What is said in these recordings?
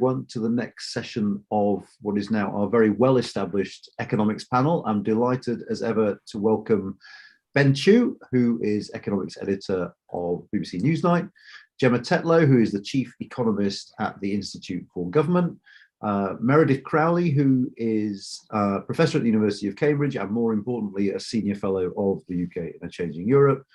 To the next session of what is now our very well-established economics panel. I'm delighted as ever to welcome Ben Chu, who is economics editor of BBC Newsnight, Gemma Tetlow, who is the chief economist at the Institute for Government, Meredith Crowley, who is a professor at the University of Cambridge and more importantly a senior fellow of the UK in a Changing Europe,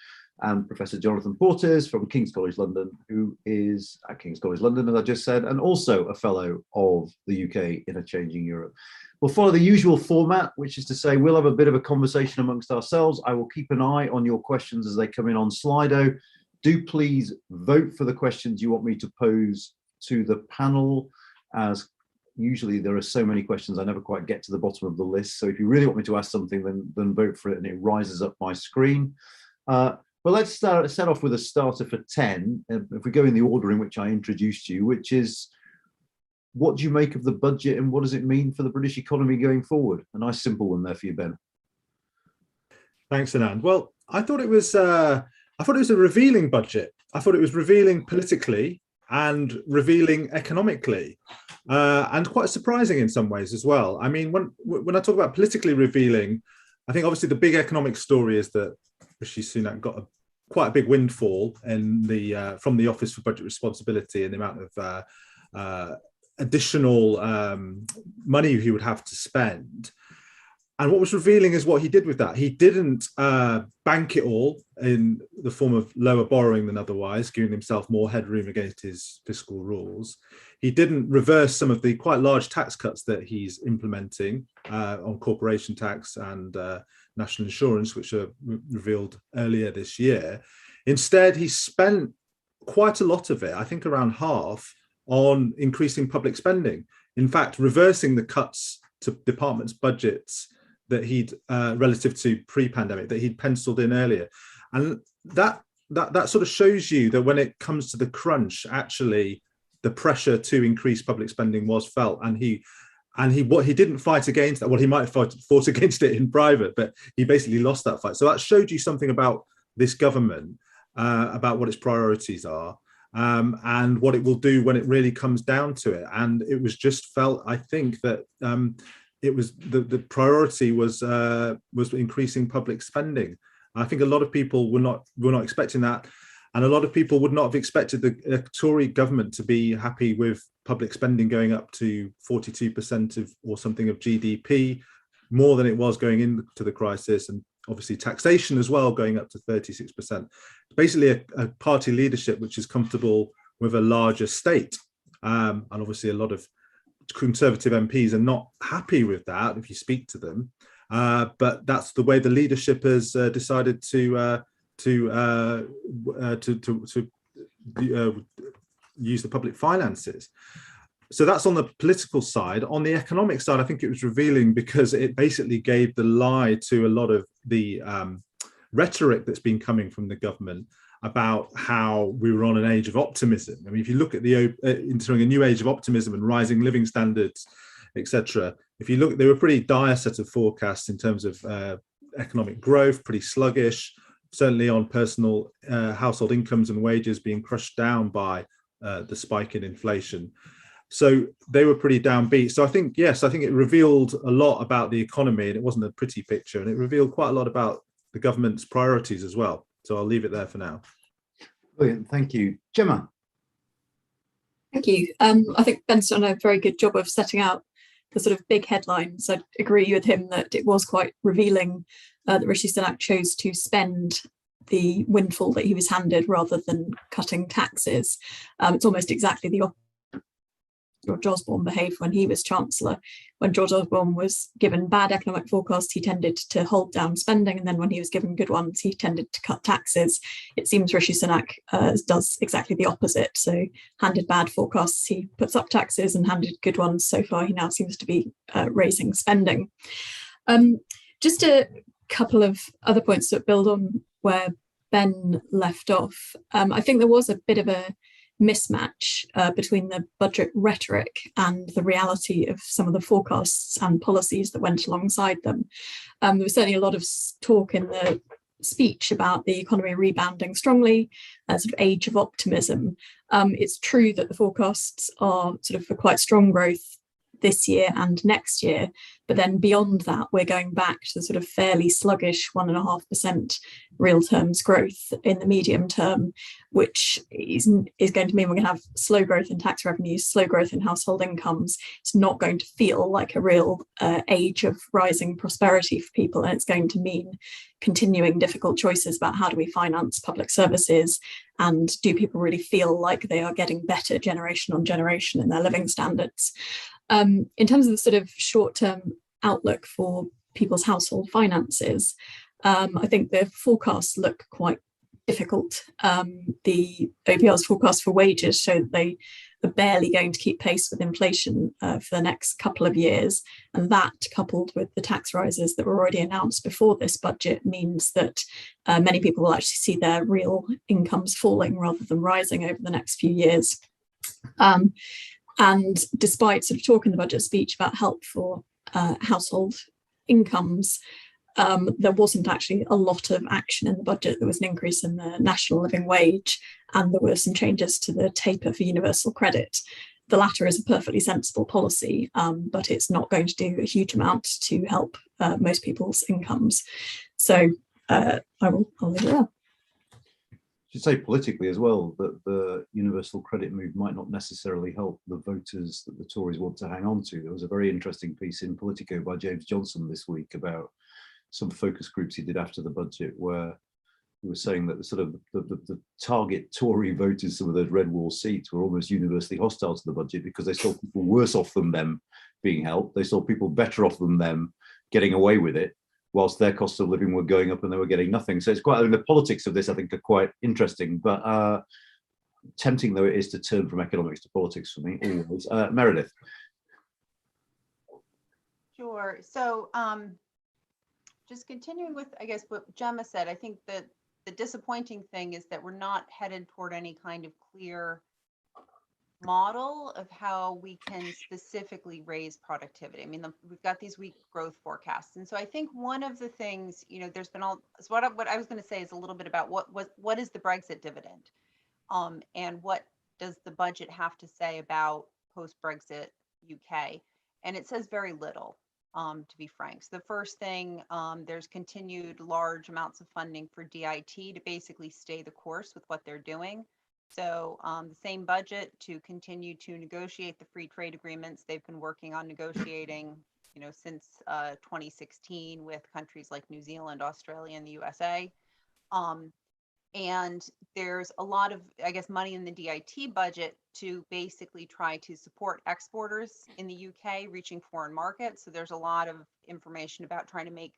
and Professor Jonathan Portes from King's College London, who is at King's College London, as I just said, and also a fellow of the UK in a Changing Europe. We'll follow the usual format, which is to say we'll have a bit of a conversation amongst ourselves. I will keep an eye on your questions as they come in on Slido. Do please vote for the questions you want me to pose to the panel, as usually there are so many questions I never quite get to the bottom of the list. So if you really want me to ask something, then vote for it and it rises up my screen. Well, let's set off with a starter for 10. If we go in the order in which I introduced you, which is, what do you make of the budget and what does it mean for the British economy going forward? A nice simple one there for you, Ben. Thanks, Anand. Well, I thought it was a revealing budget. I thought it was revealing politically and revealing economically, and quite surprising in some ways as well. I mean, when I talk about politically revealing, I think obviously the big economic story is that Rishi Sunak got quite a big windfall in from the Office for Budget Responsibility and the amount of additional money he would have to spend. And what was revealing is what he did with that. He didn't bank it all in the form of lower borrowing than otherwise, giving himself more headroom against his fiscal rules. He didn't reverse some of the quite large tax cuts that he's implementing on corporation tax and national insurance, which are revealed earlier this year. Instead, he spent quite a lot of it, I think around half, on increasing public spending. In fact, reversing the cuts to departments' budgets that he'd relative to pre-pandemic that he'd penciled in earlier. And that sort of shows you that when it comes to the crunch, actually the pressure to increase public spending was felt, and he didn't fight against that. Well, he might have fought against it in private, but he basically lost that fight. So that showed you something about this government, about what its priorities are, and what it will do when it really comes down to it. And it was just felt, I think, that it was the priority was increasing public spending. I think a lot of people were not expecting that. And a lot of people would not have expected the Tory government to be happy with public spending going up to 42% of or something of GDP, more than it was going into the crisis, and obviously taxation as well going up to 36%. Basically a party leadership which is comfortable with a larger state. And obviously a lot of Conservative MPs are not happy with that if you speak to them. But that's the way the leadership has decided to use the public finances. So that's on the political side. On the economic side, I think it was revealing because it basically gave the lie to a lot of the rhetoric that's been coming from the government about how we were on an age of optimism. I mean, if you look at entering a new age of optimism and rising living standards, etc. If you look, they were a pretty dire set of forecasts in terms of economic growth, pretty sluggish, certainly on personal household incomes and wages being crushed down by the spike in inflation. So they were pretty downbeat. So I think it revealed a lot about the economy, and it wasn't a pretty picture, and it revealed quite a lot about the government's priorities as well. So I'll leave it there for now. Brilliant, thank you. Gemma. Thank you. I think Ben's done a very good job of setting out the sort of big headlines. I agree with him that it was quite revealing that Rishi Sunak chose to spend the windfall that he was handed rather than cutting taxes. It's almost exactly the opposite George Osborne behaved when he was Chancellor. When George Osborne was given bad economic forecasts, he tended to hold down spending, and then when he was given good ones, he tended to cut taxes. It seems Rishi Sunak does exactly the opposite. So handed bad forecasts, he puts up taxes, and handed good ones, so far he now seems to be raising spending. Just a couple of other points that build on where Ben left off. I think there was a bit of a mismatch between the budget rhetoric and the reality of some of the forecasts and policies that went alongside them. There was certainly a lot of talk in the speech about the economy rebounding strongly, sort of age of optimism. It's true that the forecasts are sort of for quite strong growth this year and next year, but then beyond that, we're going back to the sort of fairly sluggish 1.5% real terms growth in the medium term, which is going to mean we're going to have slow growth in tax revenues, slow growth in household incomes. It's not going to feel like a real age of rising prosperity for people, and it's going to mean continuing difficult choices about how do we finance public services, and do people really feel like they are getting better generation on generation in their living standards. In terms of the sort of short-term outlook for people's household finances, I think the forecasts look quite difficult. The OPR's forecast for wages show that they are barely going to keep pace with inflation for the next couple of years. And that, coupled with the tax rises that were already announced before this budget, means that many people will actually see their real incomes falling rather than rising over the next few years. And despite sort of talk in the budget speech about help for household incomes, there wasn't actually a lot of action in the budget. There was an increase in the national living wage, and there were some changes to the taper for universal credit. The latter is a perfectly sensible policy, but it's not going to do a huge amount to help most people's incomes. So I'll leave it there. Should say politically as well that the universal credit move might not necessarily help the voters that the Tories want to hang on to. There was a very interesting piece in Politico by James Johnson this week about some focus groups he did after the budget, where he was saying that the sort of the target Tory voters, some of those red wall seats, were almost universally hostile to the budget because they saw people worse off than them being helped. They saw people better off than them getting away with it, whilst their costs of living were going up and they were getting nothing. So it's quite, I mean, the politics of this, I think, are quite interesting, but tempting though it is to turn from economics to politics for me, always. Meredith. Sure. So just continuing with, I guess, what Gemma said, I think that the disappointing thing is that we're not headed toward any kind of clear model of how we can specifically raise productivity. I mean, we've got these weak growth forecasts. And so I think one of the things, you know, there's been all, so what I was going to say is a little bit about what is the Brexit dividend? And what does the budget have to say about post-Brexit UK? And it says very little, to be frank. So the first thing, there's continued large amounts of funding for DIT to basically stay the course with what they're doing. So the same budget to continue to negotiate the free trade agreements they've been working on negotiating, you know, since 2016 with countries like New Zealand, Australia, and the USA. And there's a lot of, I guess, money in the DIT budget to basically try to support exporters in the UK reaching foreign markets. So there's a lot of information about trying to make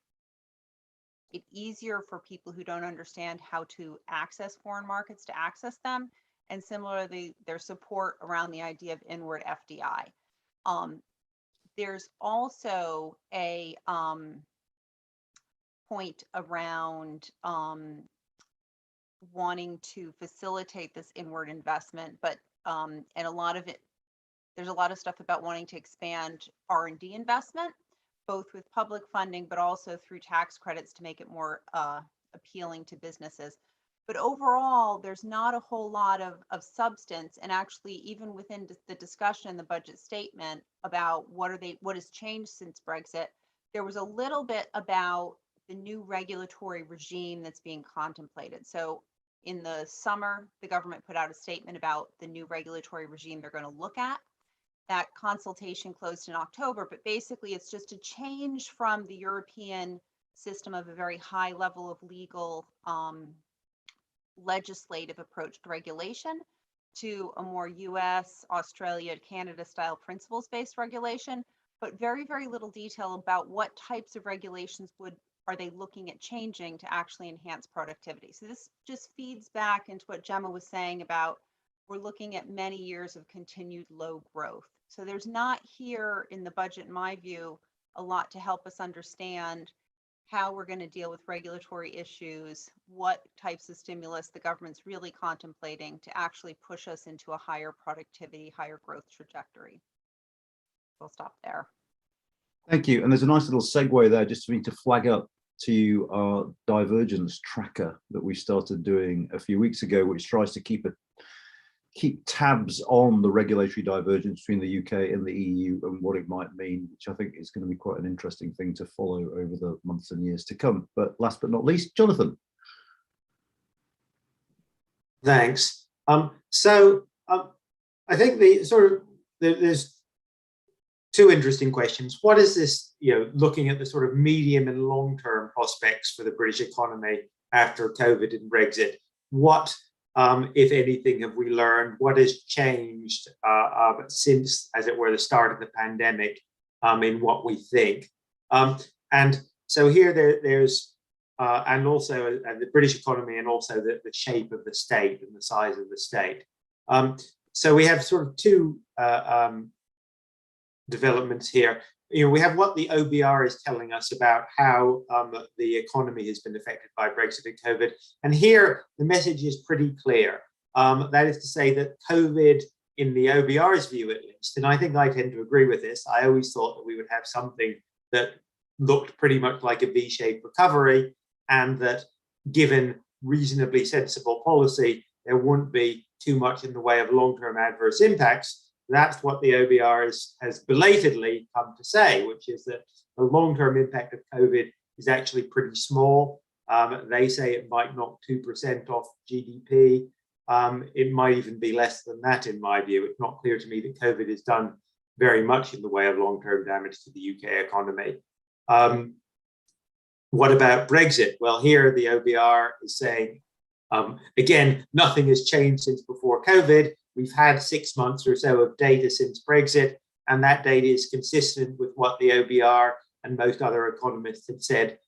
it easier for people who don't understand how to access foreign markets to access them. And similarly, there's support around the idea of inward FDI. There's also a point around wanting to facilitate this inward investment, but and a lot of it, there's a lot of stuff about wanting to expand R&D investment, both with public funding, but also through tax credits to make it more appealing to businesses. But overall, there's not a whole lot of substance. And actually, even within the discussion in the budget statement about what has changed since Brexit, there was a little bit about the new regulatory regime that's being contemplated. So in the summer, the government put out a statement about the new regulatory regime they're going to look at. That consultation closed in October, but basically it's just a change from the European system of a very high level of legal legislative approach to regulation to a more US, Australia, Canada style principles-based regulation, but very, very little detail about what types of regulations are they looking at changing to actually enhance productivity. So this just feeds back into what Gemma was saying about we're looking at many years of continued low growth. So there's not here in the budget, in my view, a lot to help us understand how we're going to deal with regulatory issues, what types of stimulus the government's really contemplating to actually push us into a higher productivity, higher growth trajectory. We'll stop there. Thank you. And there's a nice little segue there just for me to flag up to you our divergence tracker that we started doing a few weeks ago, which tries to keep tabs on the regulatory divergence between the UK and the EU and what it might mean, which I think is going to be quite an interesting thing to follow over the months and years to come. But last but not least, Jonathan. Thanks. I think there's two interesting questions. What is this, looking at the sort of medium and long-term prospects for the British economy after COVID and Brexit? What, if anything, have we learned? What has changed since, as it were, the start of the pandemic in what we think? And so here there's, and also the British economy and also the shape of the state and the size of the state. So we have sort of two developments here. We have what the OBR is telling us about how the economy has been affected by Brexit and COVID. And here the message is pretty clear. That is to say that COVID, in the OBR's view at least, and I think I tend to agree with this, I always thought that we would have something that looked pretty much like a V-shaped recovery, and that given reasonably sensible policy, there wouldn't be too much in the way of long-term adverse impacts. That's what the OBR has belatedly come to say, which is that the long-term impact of COVID is actually pretty small. They say it might knock 2% off GDP. It might even be less than that, in my view. It's not clear to me that COVID has done very much in the way of long-term damage to the UK economy. What about Brexit? Well, here the OBR is saying, again, nothing has changed since before COVID. We've had 6 months or so of data since Brexit, and that data is consistent with what the OBR and most other economists had said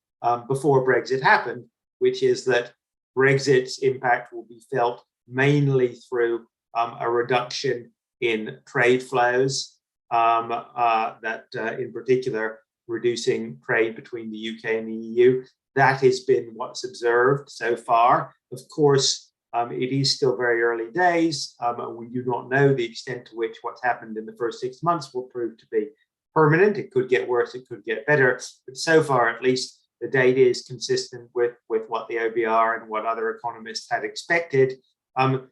before Brexit happened, which is that Brexit's impact will be felt mainly through a reduction in trade flows, that in particular, reducing trade between the UK and the EU. That has been what's observed so far. Of course, it is still very early days. We do not know the extent to which what's happened in the first 6 months will prove to be permanent. It could get worse, it could get better. But so far, at least, the data is consistent with what the OBR and what other economists had expected. In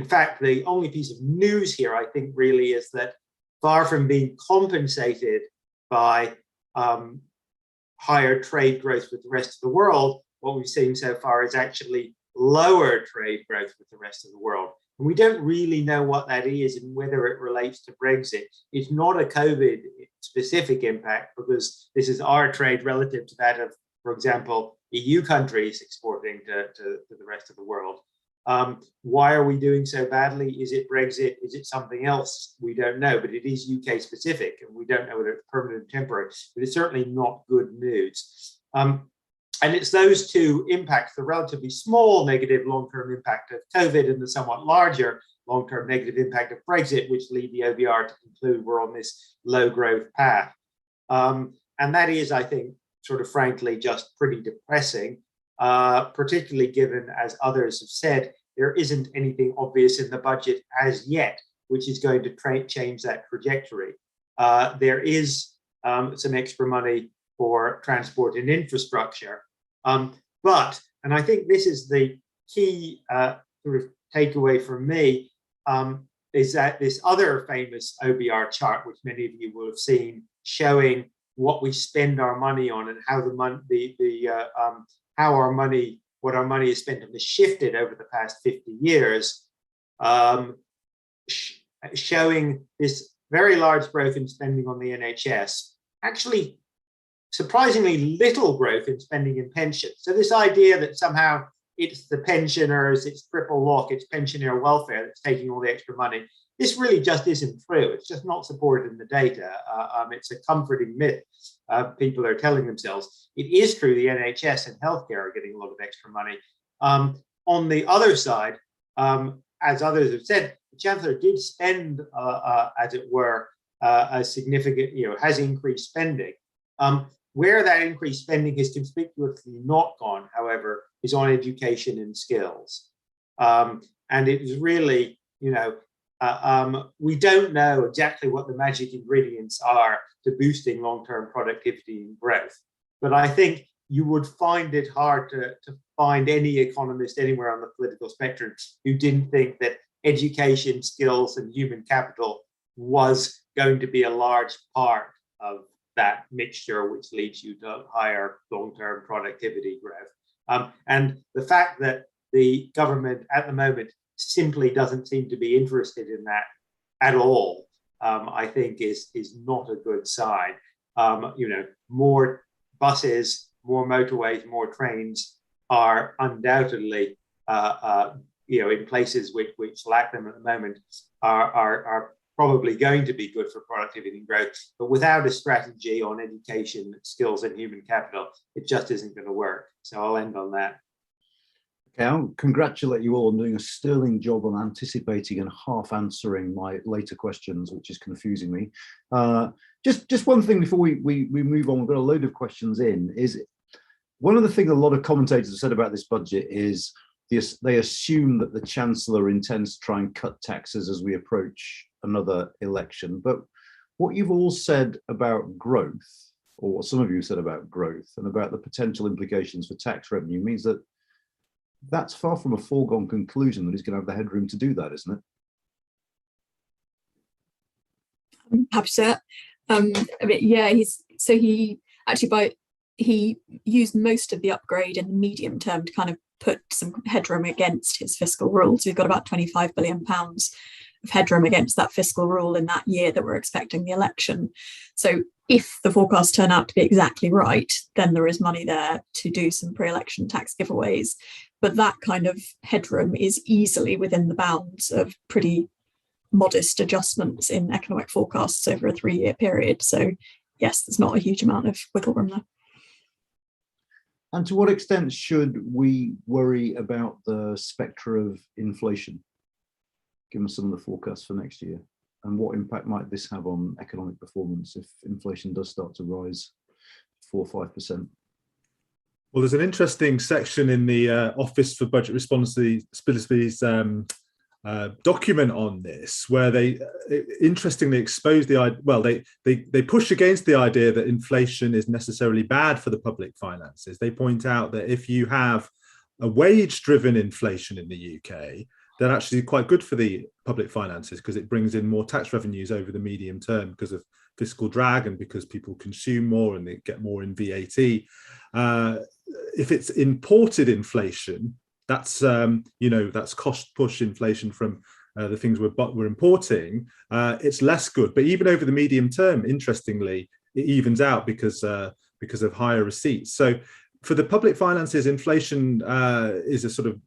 fact, the only piece of news here, I think, really is that far from being compensated by higher trade growth with the rest of the world, what we've seen so far is actually lower trade growth with the rest of the world. And we don't really know what that is and whether it relates to Brexit. It's not a COVID specific impact because this is our trade relative to that of, for example, EU countries exporting to the rest of the world. Why are we doing so badly? Is it Brexit? Is it something else? We don't know, but it is UK specific and we don't know whether it's permanent or temporary, but it's certainly not good news. And it's those two impacts, the relatively small negative long-term impact of COVID and the somewhat larger long-term negative impact of Brexit, which lead the OBR to conclude we're on this low growth path. And that is, I think, sort of frankly, just pretty depressing, particularly given, as others have said, there isn't anything obvious in the budget as yet, which is going to change that trajectory. There is some extra money for transport and infrastructure. But, and I think this is the key sort of takeaway from me, is that this other famous OBR chart, which many of you will have seen, showing what we spend our money on and how what our money is spent on has shifted over the past 50 years, showing this very large growth in spending on the NHS, actually surprisingly little growth in spending in pensions. So this idea that somehow it's the pensioners, it's triple lock, it's pensioner welfare that's taking all the extra money, this really just isn't true. It's just not supported in the data. It's a comforting myth people are telling themselves. It is true the NHS and healthcare are getting a lot of extra money. On the other side, as others have said, the Chancellor did spend, as it were, a significant, has increased spending. Where that increased spending has conspicuously not gone, however, is on education and skills. And it is really, we don't know exactly what the magic ingredients are to boosting long-term productivity and growth. But I think you would find it hard to find any economist anywhere on the political spectrum who didn't think that education, skills, and human capital was going to be a large part of that mixture, which leads you to higher long-term productivity growth. And the fact that the government at the moment simply doesn't seem to be interested in that at all, I think is not a good sign. More buses, more motorways, more trains are undoubtedly, in places which lack them at the moment, are probably going to be good for productivity and growth. But without a strategy on education, skills, and human capital, it just isn't going to work. So I'll end on that. Okay, I'll congratulate you all on doing a sterling job on anticipating and half answering my later questions, which is confusing me. Just one thing before we move on, we've got a load of questions in, is one of the things a lot of commentators have said about this budget is they assume that the Chancellor intends to try and cut taxes as we approach another election. But what you've all said about growth, or what some of you said about growth and about the potential implications for tax revenue, means that that's far from a foregone conclusion that he's going to have the headroom to do that, isn't it? I'm happy to. He used most of the upgrade in the medium term to kind of put some headroom against his fiscal rule. So he's got about £25 billion of headroom against that fiscal rule in that year that we're expecting the election. So if the forecasts turn out to be exactly right, then there is money there to do some pre-election tax giveaways. But that kind of headroom is easily within the bounds of pretty modest adjustments in economic forecasts over a 3-year period. So yes, there's not a huge amount of wiggle room there. And to what extent should we worry about the spectre of inflation, given some of the forecasts for next year? And what impact might this have on economic performance if inflation does start to rise 4 or 5%? Well, there's an interesting section in the Office for Budget Responsibilities document on this, where they interestingly expose the idea. Well, they push against the idea that inflation is necessarily bad for the public finances. They point out that if you have a wage-driven inflation in the UK, then actually quite good for the public finances, because it brings in more tax revenues over the medium term because of fiscal drag and because people consume more and they get more in VAT. If it's imported inflation, that's that's cost push inflation from the things we're importing. It's less good, but even over the medium term, interestingly, it evens out because of higher receipts. So for the public finances, inflation is a sort of,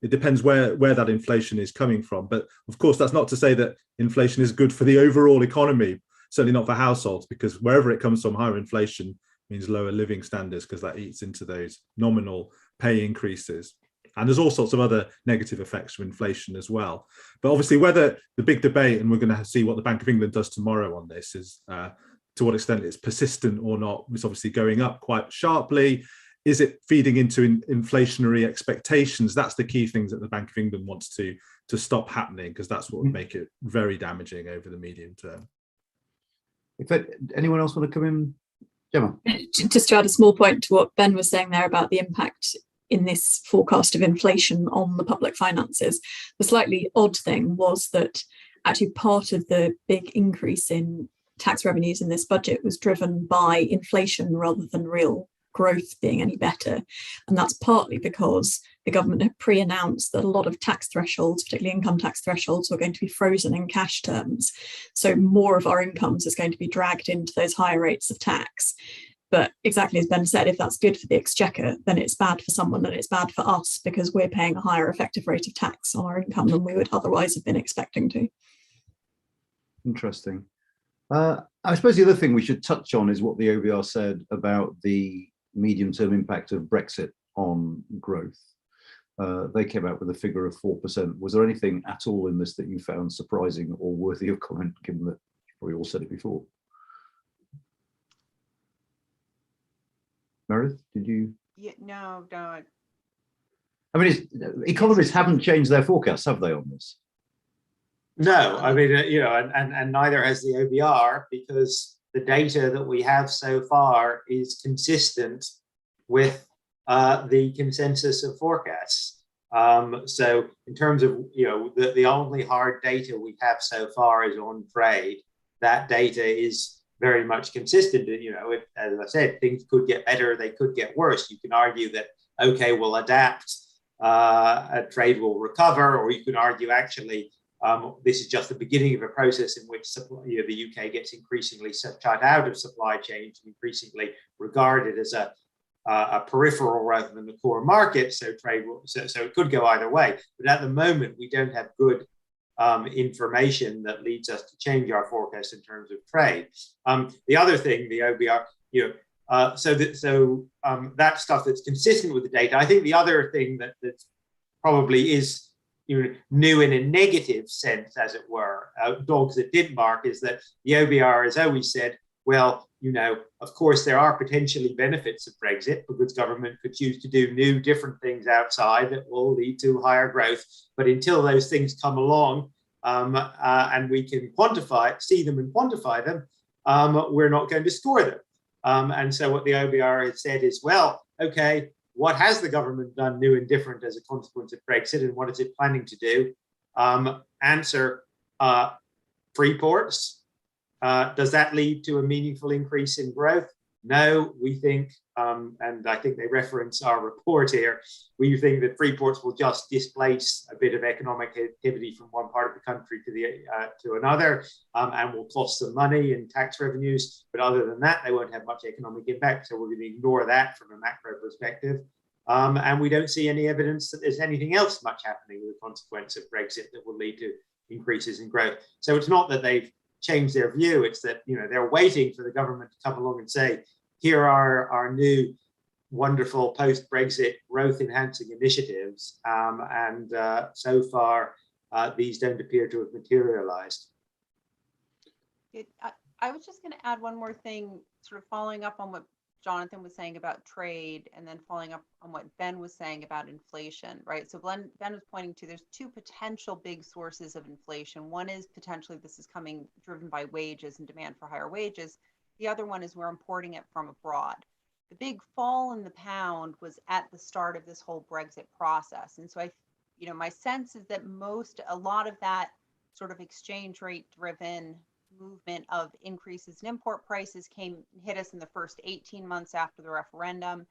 it depends where that inflation is coming from. But of course, that's not to say that inflation is good for the overall economy, certainly not for households, because wherever it comes from, higher inflation means lower living standards, because that eats into those nominal pay increases. And there's all sorts of other negative effects from inflation as well. But obviously, whether the big debate, and we're going to see what the Bank of England does tomorrow on this, is to what extent it's persistent or not. It's obviously going up quite sharply. Is it feeding into inflationary expectations? That's the key things that the Bank of England wants to stop happening, because that's what would make it very damaging over the medium term. If anyone else want to come in? Gemma? Just to add a small point to what Ben was saying there about the impact in this forecast of inflation on the public finances, the slightly odd thing was that actually part of the big increase in tax revenues in this budget was driven by inflation rather than real growth being any better. And that's partly because the government had pre-announced that a lot of tax thresholds, particularly income tax thresholds, were going to be frozen in cash terms. So more of our incomes is going to be dragged into those higher rates of tax. But exactly as Ben said, if that's good for the Exchequer, then it's bad for someone and it's bad for us, because we're paying a higher effective rate of tax on our income than we would otherwise have been expecting to. Interesting. I suppose the other thing we should touch on is what the OBR said about the medium-term impact of Brexit on growth. They came out with a figure of 4%. Was there anything at all in this that you found surprising or worthy of comment, given that we all said it before? Meredith, did you? Yeah, no. I mean, economists haven't changed their forecasts, have they, on this? No, I mean, and neither has the OBR, because the data that we have so far is consistent with the consensus of forecasts. So in terms of, the only hard data we have so far is on trade. That data is very much consistent. As I said, things could get better, they could get worse. You can argue that, okay, we'll adapt, trade will recover, or you can argue actually this is just the beginning of a process in which the UK gets increasingly shut out of supply chains, increasingly regarded as a peripheral rather than the core market. So trade will, so it could go either way. But at the moment, we don't have good information that leads us to change our forecast in terms of trade. The other thing, the OBR, that stuff that's consistent with the data. I think the other thing that probably is new in a negative sense, as it were, dogs that didn't bark, is that the OBR has always said, well, of course, there are potentially benefits of Brexit because government could choose to do new, different things outside that will lead to higher growth. But until those things come along and we can see them and quantify them, we're not going to score them. And so what the OBR has said is, well, okay, what has the government done new and different as a consequence of Brexit, and what is it planning to do? Answer, free ports. Does that lead to a meaningful increase in growth? No, we think, and I think they reference our report here, we think that free ports will just displace a bit of economic activity from one part of the country to another, and will cost some money in tax revenues. But other than that, they won't have much economic impact. So we're going to ignore that from a macro perspective. And we don't see any evidence that there's anything else much happening with the consequence of Brexit that will lead to increases in growth. So it's not that they've changed their view, it's that they're waiting for the government to come along and say, here are our new wonderful post-Brexit growth enhancing initiatives, and so far these don't appear to have materialized. I was just going to add one more thing, sort of following up on what Jonathan was saying about trade, and then following up on what Ben was saying about inflation, right? So Ben was pointing to, there's two potential big sources of inflation. One is potentially this is coming driven by wages and demand for higher wages. The other one is we're importing it from abroad. The big fall in the pound was at the start of this whole Brexit process. And so my sense is that a lot of that sort of exchange rate driven movement of increases in import prices hit us in the first 18 months after the referendum.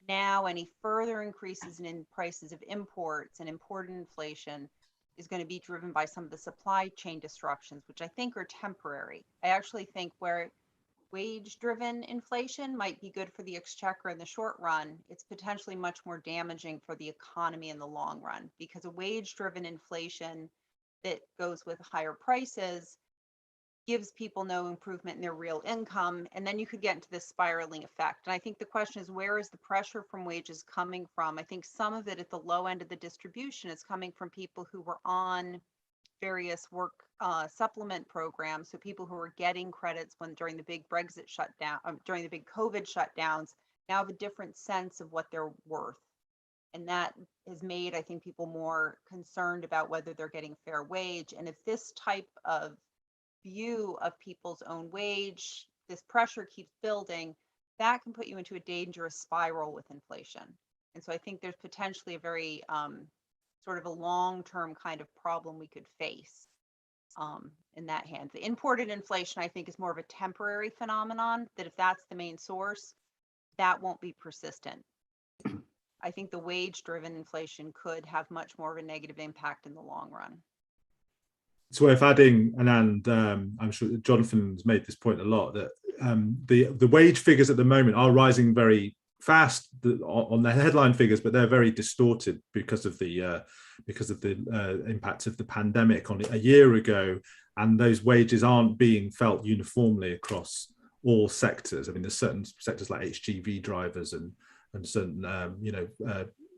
Now any further increases in prices of imports and imported inflation is going to be driven by some of the supply chain disruptions, which I think are temporary. I actually think where wage-driven inflation might be good for the exchequer in the short run, it's potentially much more damaging for the economy in the long run, because a wage-driven inflation that goes with higher prices gives people no improvement in their real income, and then you could get into this spiraling effect. And I think the question is, where is the pressure from wages coming from? I think some of it at the low end of the distribution is coming from people who were on various work supplement programs. So people who were getting credits during the big Brexit shutdown, during the big COVID shutdowns, now have a different sense of what they're worth. And that has made, I think, people more concerned about whether they're getting a fair wage. And if this type of view of people's own wage, this pressure keeps building, that can put you into a dangerous spiral with inflation. And so I think there's potentially a very sort of a long-term kind of problem we could face in that hand. The imported inflation, I think, is more of a temporary phenomenon, that if that's the main source, that won't be persistent. I think the wage-driven inflation could have much more of a negative impact in the long run. It's worth adding, Anand, I'm sure Jonathan's made this point a lot, that the wage figures at the moment are rising very fast on the headline figures, but they're very distorted because of the impact of the pandemic on a year ago, and those wages aren't being felt uniformly across all sectors. I mean, there's certain sectors like HGV drivers and certain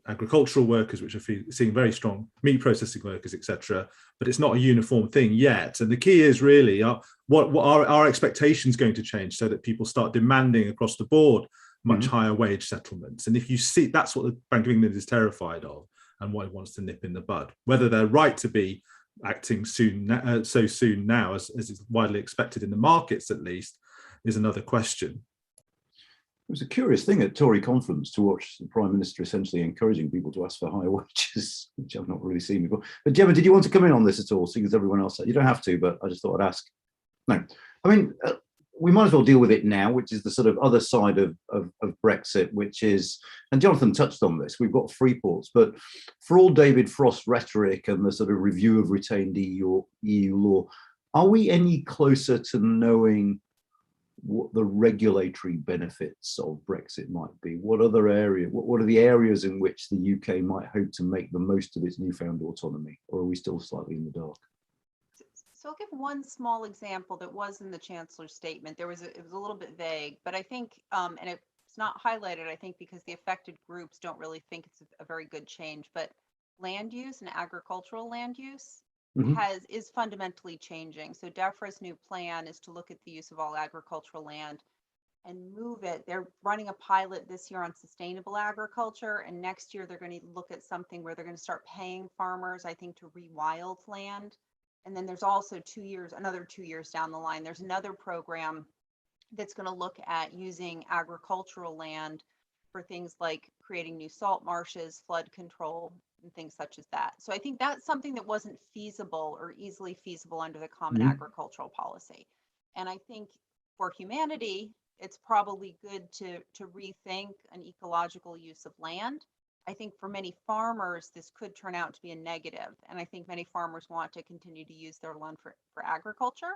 agricultural workers which are seeing very strong, meat processing workers, etc. But it's not a uniform thing yet. And the key is really what are our expectations going to change so that people start demanding across the board much higher wage settlements. And if you see, that's what the Bank of England is terrified of and what it wants to nip in the bud. Whether they're right to be acting soon, so soon now, as is widely expected in the markets at least, is another question. It was a curious thing at Tory conference to watch the Prime Minister essentially encouraging people to ask for higher wages, which I've not really seen before. But Gemma, did you want to come in on this at all, seeing as everyone else said? You don't have to, but I just thought I'd ask. No, I mean, we might as well deal with it now, which is the sort of other side of Brexit, which is, and Jonathan touched on this, we've got free ports, but for all David Frost's rhetoric and the sort of review of retained EU law, are we any closer to knowing what the regulatory benefits of Brexit might be? What other area, what are the areas in which the UK might hope to make the most of its newfound autonomy, or are we still slightly in the dark? So I'll give one small example that was in the Chancellor's statement. It was a little bit vague, but I think, and it's not highlighted, I think, because the affected groups don't really think it's a very good change, but land use and agricultural land use is fundamentally changing. So DEFRA's new plan is to look at the use of all agricultural land and move it. They're running a pilot this year on sustainable agriculture, and next year they're going to look at something where they're going to start paying farmers, I think, to rewild land. And then there's also another 2 years down the line, there's another program that's going to look at using agricultural land for things like creating new salt marshes, flood control, and things such as that. So I think that's something that wasn't feasible or easily feasible under the common agricultural policy. And I think for humanity, it's probably good to rethink an ecological use of land. I think for many farmers, this could turn out to be a negative. And I think many farmers want to continue to use their land for agriculture.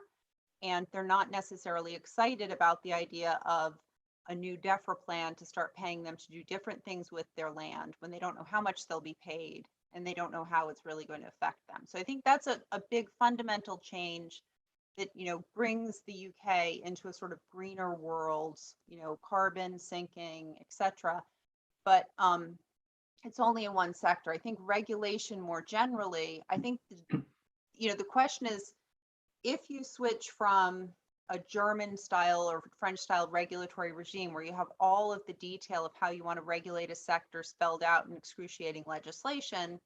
And they're not necessarily excited about the idea of a new DEFRA plan to start paying them to do different things with their land when they don't know how much they'll be paid and they don't know how it's really going to affect them. So I think that's a big fundamental change that, brings the UK into a sort of greener world, carbon sinking, etc. But it's only in one sector. I think regulation more generally, I think, the question is, if you switch from a German style or French style regulatory regime where you have all of the detail of how you want to regulate a sector spelled out in excruciating legislation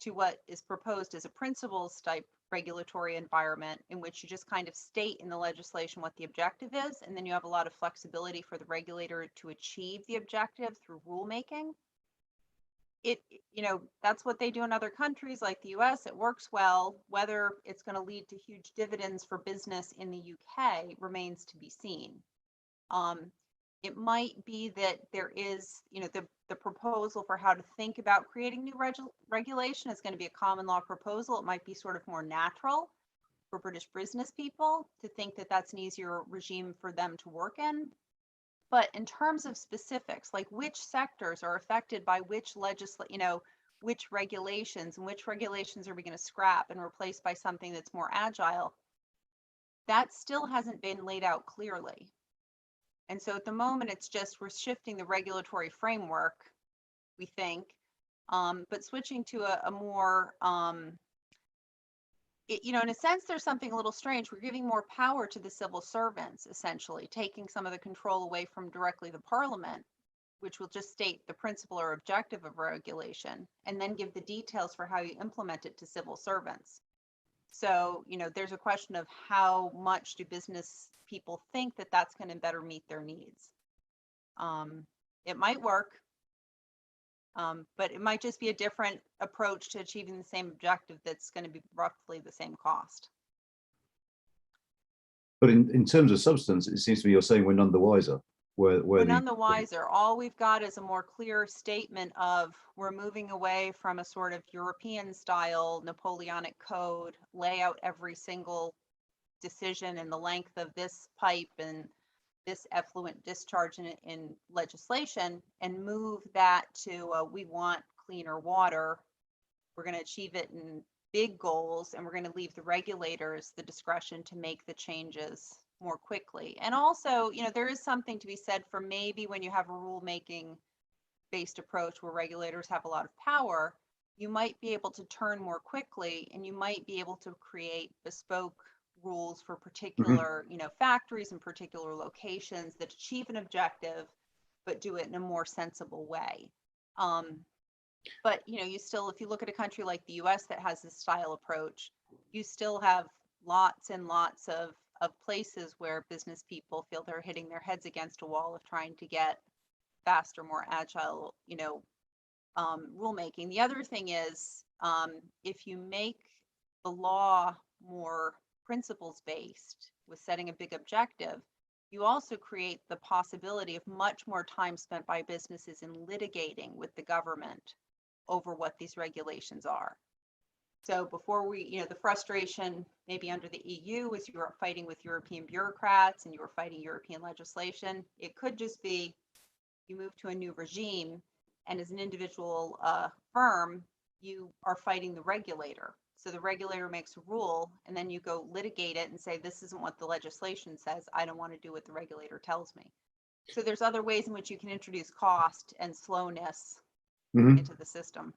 to what is proposed as a principles type regulatory environment in which you just kind of state in the legislation what the objective is, and then you have a lot of flexibility for the regulator to achieve the objective through rulemaking. That's what they do in other countries like the US. It works well. Whether it's going to lead to huge dividends for business in the UK remains to be seen. It might be that there is, the proposal for how to think about creating new regulation is going to be a common law proposal. It might be sort of more natural for British business people to think that that's an easier regime for them to work in. But in terms of specifics, like which sectors are affected by which which regulations, and which regulations are we going to scrap and replace by something that's more agile, that still hasn't been laid out clearly. And so at the moment, it's just we're shifting the regulatory framework, we think, but switching to a more, in a sense, there's something a little strange. We're giving more power to the civil servants, essentially, taking some of the control away from directly the parliament, which will just state the principle or objective of regulation, and then give the details for how you implement it to civil servants. So, there's a question of how much do business people think that that's going to better meet their needs. It might work, but it might just be a different approach to achieving the same objective that's going to be roughly the same cost. But in terms of substance, it seems to me you're saying we're none the wiser. We're none the wiser. All we've got is a more clear statement of we're moving away from a sort of European style Napoleonic code, lay out every single decision and the length of this pipe and this effluent discharge in legislation, and move that to we want cleaner water. We're going to achieve it in big goals, and we're going to leave the regulators the discretion to make the changes more quickly. And also, there is something to be said for maybe when you have a rulemaking based approach where regulators have a lot of power, you might be able to turn more quickly, and you might be able to create bespoke rules for particular, factories and particular locations that achieve an objective, but do it in a more sensible way. But you still, if you look at a country like the US that has this style approach, you still have lots and lots of places where business people feel they're hitting their heads against a wall of trying to get faster, more agile, rulemaking. The other thing is, if you make the law more principles based with setting a big objective, you also create the possibility of much more time spent by businesses in litigating with the government over what these regulations are. So before the frustration maybe under the EU was you were fighting with European bureaucrats and you were fighting European legislation. It could just be you move to a new regime, and as an individual firm, you are fighting the regulator. So the regulator makes a rule, and then you go litigate it and say, this isn't what the legislation says. I don't want to do what the regulator tells me. So there's other ways in which you can introduce cost and slowness into the system.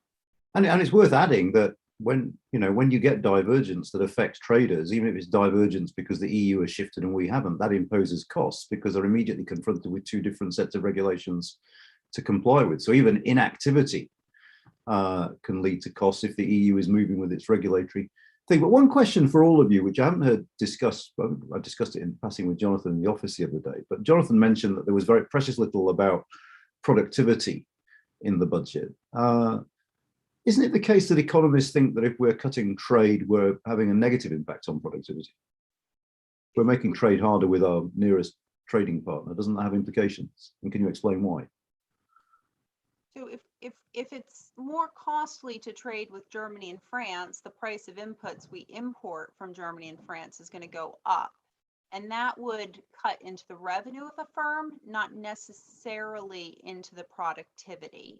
And it's worth adding that when you get divergence that affects traders, even if it's divergence because the EU has shifted and we haven't, that imposes costs because they're immediately confronted with two different sets of regulations to comply with. So even inactivity can lead to costs if the EU is moving with its regulatory thing. But one question for all of you, which I haven't heard discussed, I discussed it in passing with Jonathan in the office the other day, but Jonathan mentioned that there was very precious little about productivity in the budget. Isn't it the case that economists think that if we're cutting trade, we're having a negative impact on productivity? We're making trade harder with our nearest trading partner. Doesn't that have implications? And can you explain why? So if it's more costly to trade with Germany and France, the price of inputs we import from Germany and France is going to go up. And that would cut into the revenue of a firm, not necessarily into the productivity.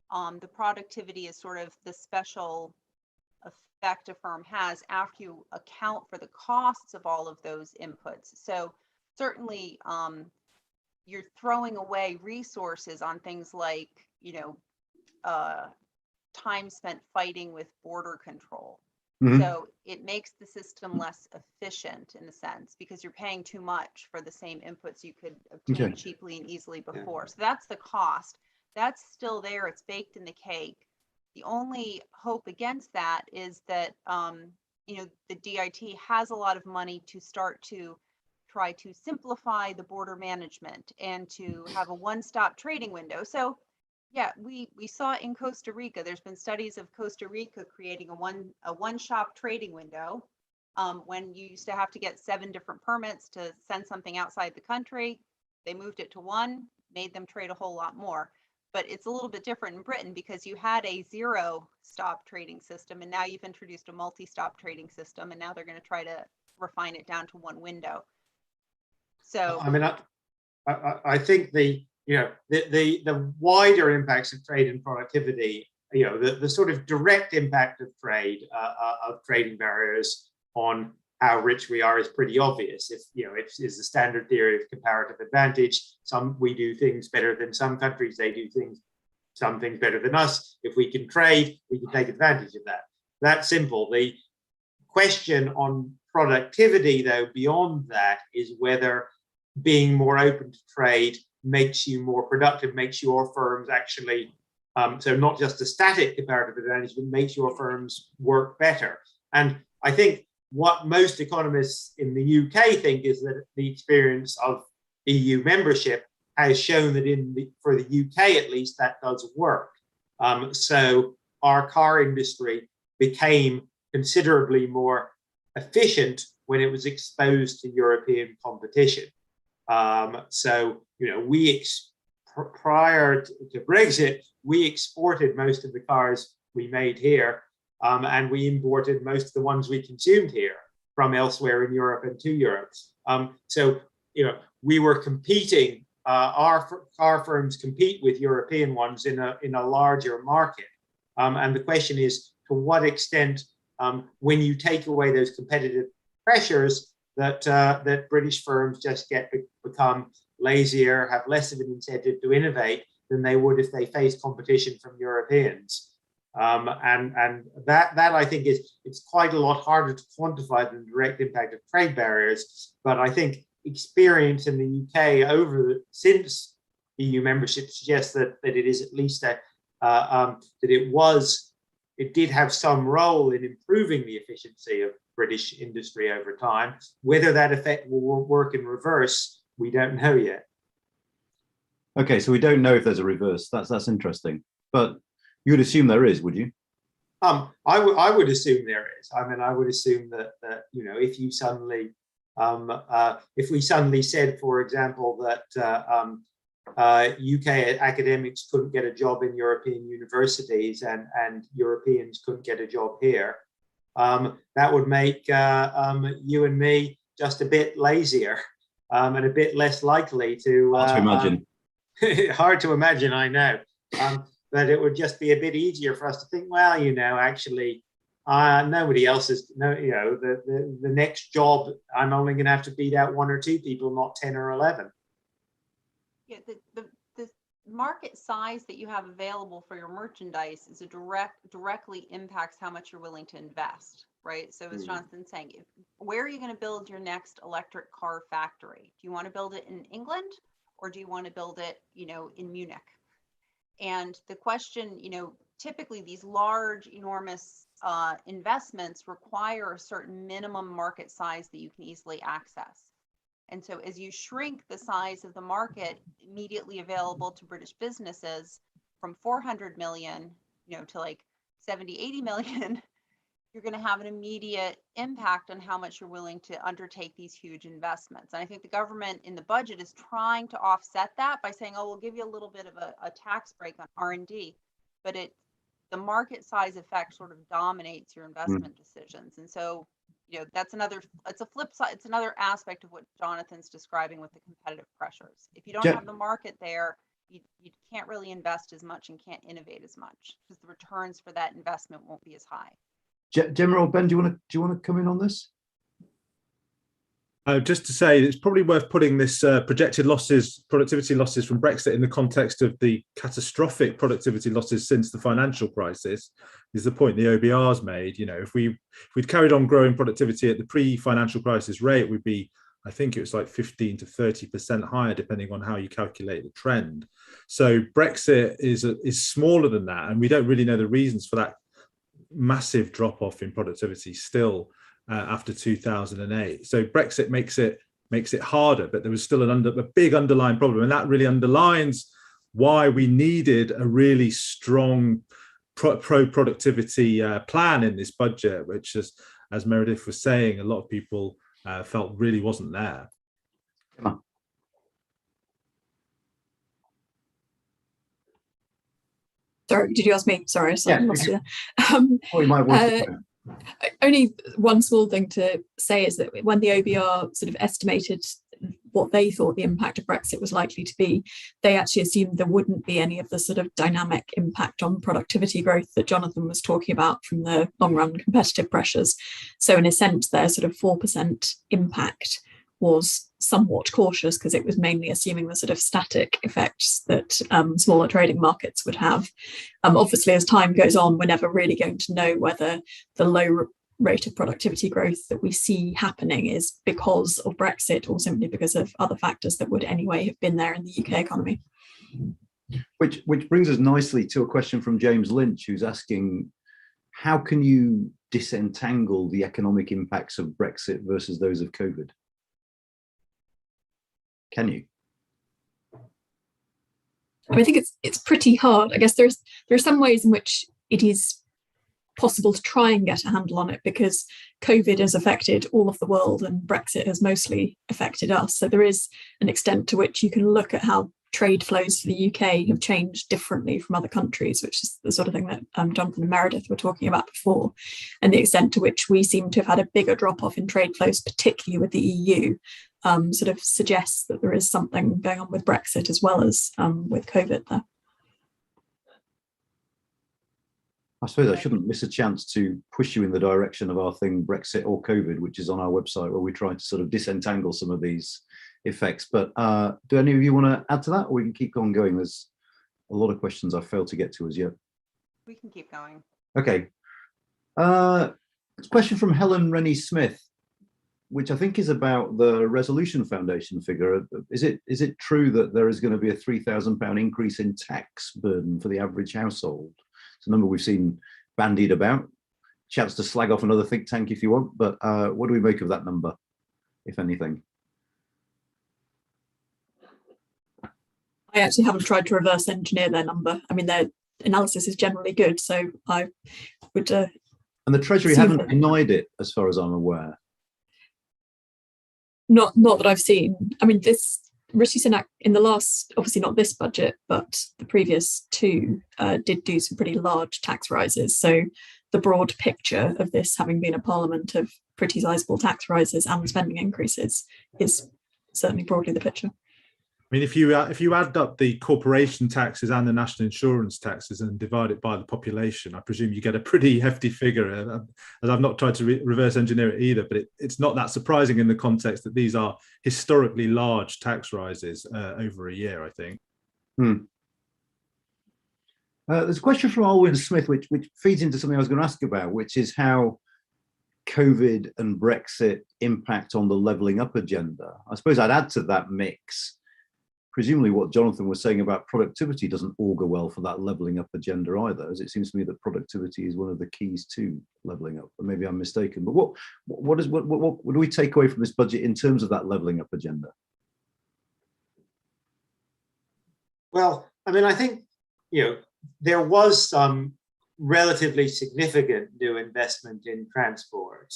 The productivity is sort of the special effect a firm has after you account for the costs of all of those inputs. So certainly you're throwing away resources on things like, time spent fighting with border control. So it makes the system less efficient in a sense because you're paying too much for the same inputs you could obtain cheaply and easily before. So that's the cost. That's still there. It's baked in the cake. The only hope against that is that, the DIT has a lot of money to start to try to simplify the border management and to have a one-stop trading window. So yeah, we saw in Costa Rica, there's been studies of Costa Rica creating a one-shop trading window when you used to have to get 7 different permits to send something outside the country. They moved it to one, made them trade a whole lot more. But it's a little bit different in Britain because you had a 0-stop trading system and now you've introduced a multi-stop trading system, and now they're going to try to refine it down to one window. So I mean, I think the wider impacts of trade and productivity, the sort of direct impact of trade of trading barriers on how rich we are is pretty obvious. If it's the standard theory of comparative advantage. We do things better than some countries. They do some things better than us. If we can trade, we can take advantage of that. That's simple. The question on productivity, though, beyond that, is whether being more open to trade makes you more productive, makes your firms actually, so not just a static comparative advantage, but makes your firms work better. And I think what most economists in the UK think is that the experience of EU membership has shown that for the UK at least, that does work. So our car industry became considerably more efficient when it was exposed to European competition. So prior to Brexit, we exported most of the cars we made here. And we imported most of the ones we consumed here from elsewhere in Europe and to Europe. So we were competing. Our firms compete with European ones in a larger market. And the question is, to what extent, when you take away those competitive pressures, that British firms just become lazier, have less of an incentive to innovate than they would if they faced competition from Europeans. And that I think it's quite a lot harder to quantify than the direct impact of trade barriers. But I think experience in the UK since EU membership suggests that it is at least it did have some role in improving the efficiency of British industry over time. Whether that effect will work in reverse, we don't know yet. Okay, so we don't know if there's a reverse. That's interesting. But you would assume there is, would you? I would assume there is. I mean, I would assume that if you suddenly, if we suddenly said, for example, that UK academics couldn't get a job in European universities and Europeans couldn't get a job here, that would make you and me just a bit lazier and a bit less likely to. Hard to imagine. Hard to imagine, I know. But it would just be a bit easier for us to think, well, actually, nobody else is, the next job, I'm only going to have to beat out 1 or 2 people, not 10 or 11. Yeah, the market size that you have available for your merchandise is directly impacts how much you're willing to invest, right? So as Jonathan's saying, where are you going to build your next electric car factory? Do you want to build it in England, or do you want to build it, in Munich? And the question, typically these large, enormous investments require a certain minimum market size that you can easily access. And so as you shrink the size of the market immediately available to British businesses from 400 million, to like 70, 80 million, you're going to have an immediate impact on how much you're willing to undertake these huge investments. And I think the government in the budget is trying to offset that by saying, oh, we'll give you a little bit of a tax break on R&D, but the market size effect sort of dominates your investment decisions. And so, it's a flip side. It's another aspect of what Jonathan's describing with the competitive pressures. If you don't have the market there, you can't really invest as much and can't innovate as much because the returns for that investment won't be as high. Gemma or Ben, do you want to come in on this? Just to say, it's probably worth putting this projected productivity losses from Brexit in the context of the catastrophic productivity losses since the financial crisis, is the point the OBR's made. If we'd carried on growing productivity at the pre-financial crisis rate, we'd be, I think it was like 15 to 30% higher, depending on how you calculate the trend. So Brexit is smaller than that, and we don't really know the reasons for that massive drop-off in productivity still. After 2008, so Brexit makes it harder, but there was still a big underlying problem, and that really underlines why we needed a really strong pro-productivity plan in this budget, which, as Meredith was saying, a lot of people felt really wasn't there. Sorry, did you ask me? Sorry, I lost you there. Only one small thing to say is that when the OBR sort of estimated what they thought the impact of Brexit was likely to be, they actually assumed there wouldn't be any of the sort of dynamic impact on productivity growth that Jonathan was talking about from the long run competitive pressures. So in a sense, their sort of 4% impact was somewhat cautious because it was mainly assuming the sort of static effects that smaller trading markets would have. Obviously, as time goes on, we're never really going to know whether the low rate of productivity growth that we see happening is because of Brexit or simply because of other factors that would anyway have been there in the UK economy. Which brings us nicely to a question from James Lynch, who's asking, how can you disentangle the economic impacts of Brexit versus those of COVID? Can you? I think it's pretty hard. I guess there are some ways in which it is possible to try and get a handle on it because COVID has affected all of the world and Brexit has mostly affected us. So there is an extent to which you can look at how trade flows for the UK have changed differently from other countries, which is the sort of thing that Jonathan and Meredith were talking about before, and the extent to which we seem to have had a bigger drop-off in trade flows, particularly with the EU, sort of suggests that there is something going on with Brexit as well as with COVID there. I suppose I shouldn't miss a chance to push you in the direction of our thing, Brexit or COVID, which is on our website, where we try to sort of disentangle some of these effects. But do any of you want to add to that, or we can keep on going? There's a lot of questions I've failed to get to as yet. We can keep going. Okay. It's a question from Helen Rennie Smith. which I think is about the Resolution Foundation figure. Is it true that there is going to be a £3,000 increase in tax burden for the average household? It's a number we've seen bandied about. Chance to slag off another think tank if you want, but what do we make of that number, if anything? I actually haven't tried to reverse engineer their number. I mean, their analysis is generally good, so I would. And the Treasury haven't denied it, as far as I'm aware. Not that I've seen. I mean, this Rishi Sunak in the last, obviously not this budget, but the previous two did do some pretty large tax rises. So the broad picture of this having been a parliament of pretty sizable tax rises and spending increases is certainly broadly the picture. I mean, if you add up the corporation taxes and the national insurance taxes and divide it by the population, I presume you get a pretty hefty figure. And I've not tried to reverse engineer it either, but it's not that surprising in the context that these are historically large tax rises over a year, I think. There's a question from Alwyn Smith, which feeds into something I was going to ask about, which is how COVID and Brexit impact on the levelling up agenda. I suppose I'd add to that mix. Presumably what Jonathan was saying about productivity doesn't augur well for that levelling up agenda either, as it seems to me that productivity is one of the keys to levelling up. But maybe I'm mistaken. But what do we take away from this budget in terms of that levelling up agenda? Well, I mean, I think, there was some relatively significant new investment in transport,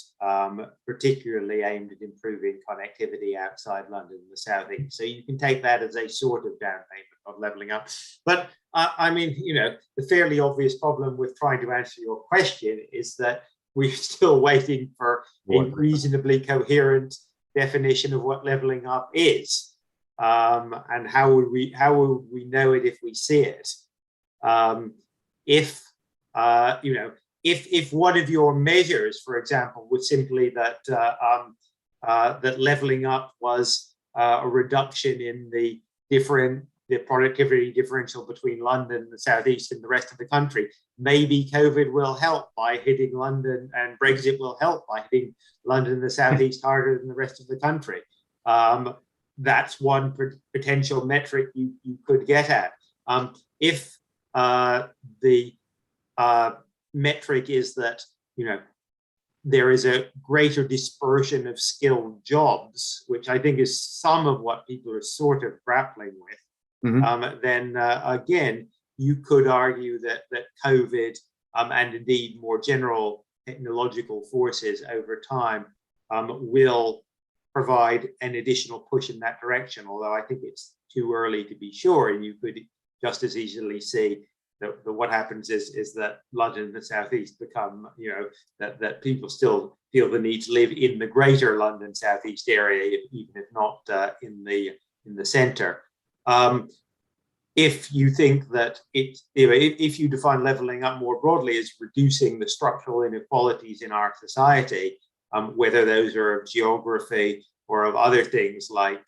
particularly aimed at improving connectivity outside London and the southeast. So you can take that as a sort of down payment of levelling up. But I mean, the fairly obvious problem with trying to answer your question is that we're still waiting for a reasonably coherent definition of what levelling up is, and how would we know it if we see it? If one of your measures, for example, was simply that that levelling up was a reduction in the productivity differential between London, the southeast, and the rest of the country, maybe COVID will help by hitting London, and Brexit will help by hitting London and the southeast harder than the rest of the country. That's one potential metric you could get at. If the metric is that there is a greater dispersion of skilled jobs, which I think is some of what people are sort of grappling with, then again you could argue that COVID and indeed more general technological forces over time will provide an additional push in that direction. Although I think it's too early to be sure, and you could just as easily see that what happens is that London and the southeast become, that people still feel the need to live in the greater London southeast area, even if not in the centre. If you think that if you define levelling up more broadly as reducing the structural inequalities in our society, whether those are of geography or of other things like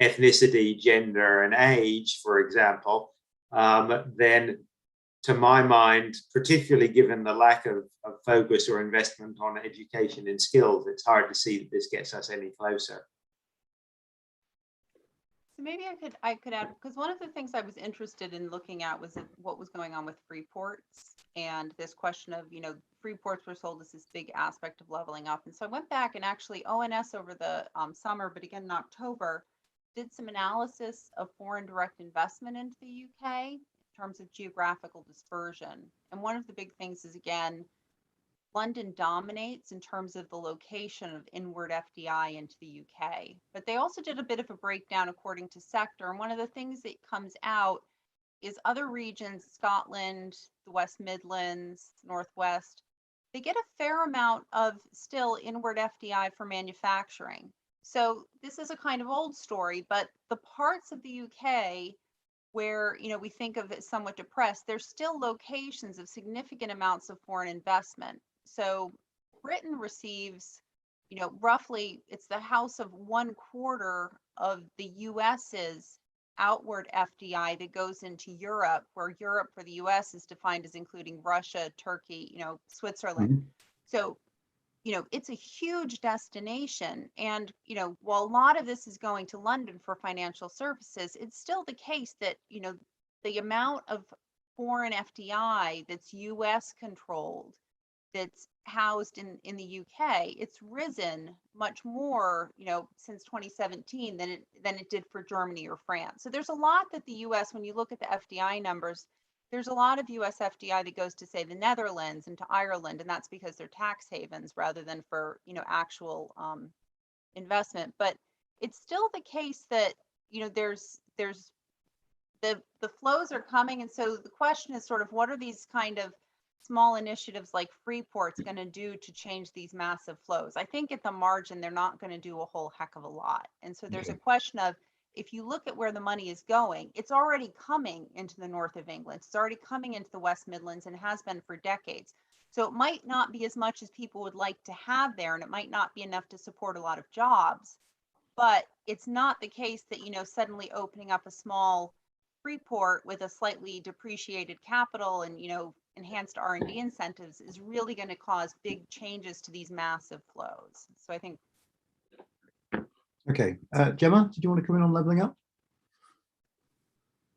ethnicity, gender, and age, for example, then to my mind, particularly given the lack of focus or investment on education and skills, it's hard to see that this gets us any closer. So maybe I could add, because one of the things I was interested in looking at was what was going on with free ports, and this question of, free ports were sold as this big aspect of leveling up. And so I went back and actually ONS over the summer, but again in October, did some analysis of foreign direct investment into the UK in terms of geographical dispersion. And one of the big things is, again, London dominates in terms of the location of inward FDI into the UK. But they also did a bit of a breakdown according to sector. And one of the things that comes out is other regions, Scotland, the West Midlands, Northwest, they get a fair amount of still inward FDI for manufacturing. So this is a kind of old story, but the parts of the UK where, we think of it somewhat depressed, there's still locations of significant amounts of foreign investment. So Britain receives, roughly, it's the house of 1/4 of the US's outward FDI that goes into Europe, where Europe for the US is defined as including Russia, Turkey, Switzerland. So, it's a huge destination. And, while a lot of this is going to London for financial services, it's still the case that, the amount of foreign FDI that's US controlled, that's housed in the UK, it's risen much more, since 2017 than it did for Germany or France. So there's a lot that the US, when you look at the FDI numbers, there's a lot of US FDI that goes to, say, the Netherlands and to Ireland, and that's because they're tax havens rather than for, actual investment. But it's still the case that, there's the flows are coming. And so the question is sort of, what are these kind of small initiatives like Freeport's going to do to change these massive flows? I think at the margin, they're not going to do a whole heck of a lot. And so there's a question of, if you look at where the money is going, it's already coming into the north of England. It's already coming into the West Midlands and has been for decades. So it might not be as much as people would like to have there, and it might not be enough to support a lot of jobs. But it's not the case that, suddenly opening up a small Freeport with a slightly depreciated capital and, enhanced R&D incentives is really going to cause big changes to these massive flows. So I think. Okay, Gemma, did you want to come in on levelling up?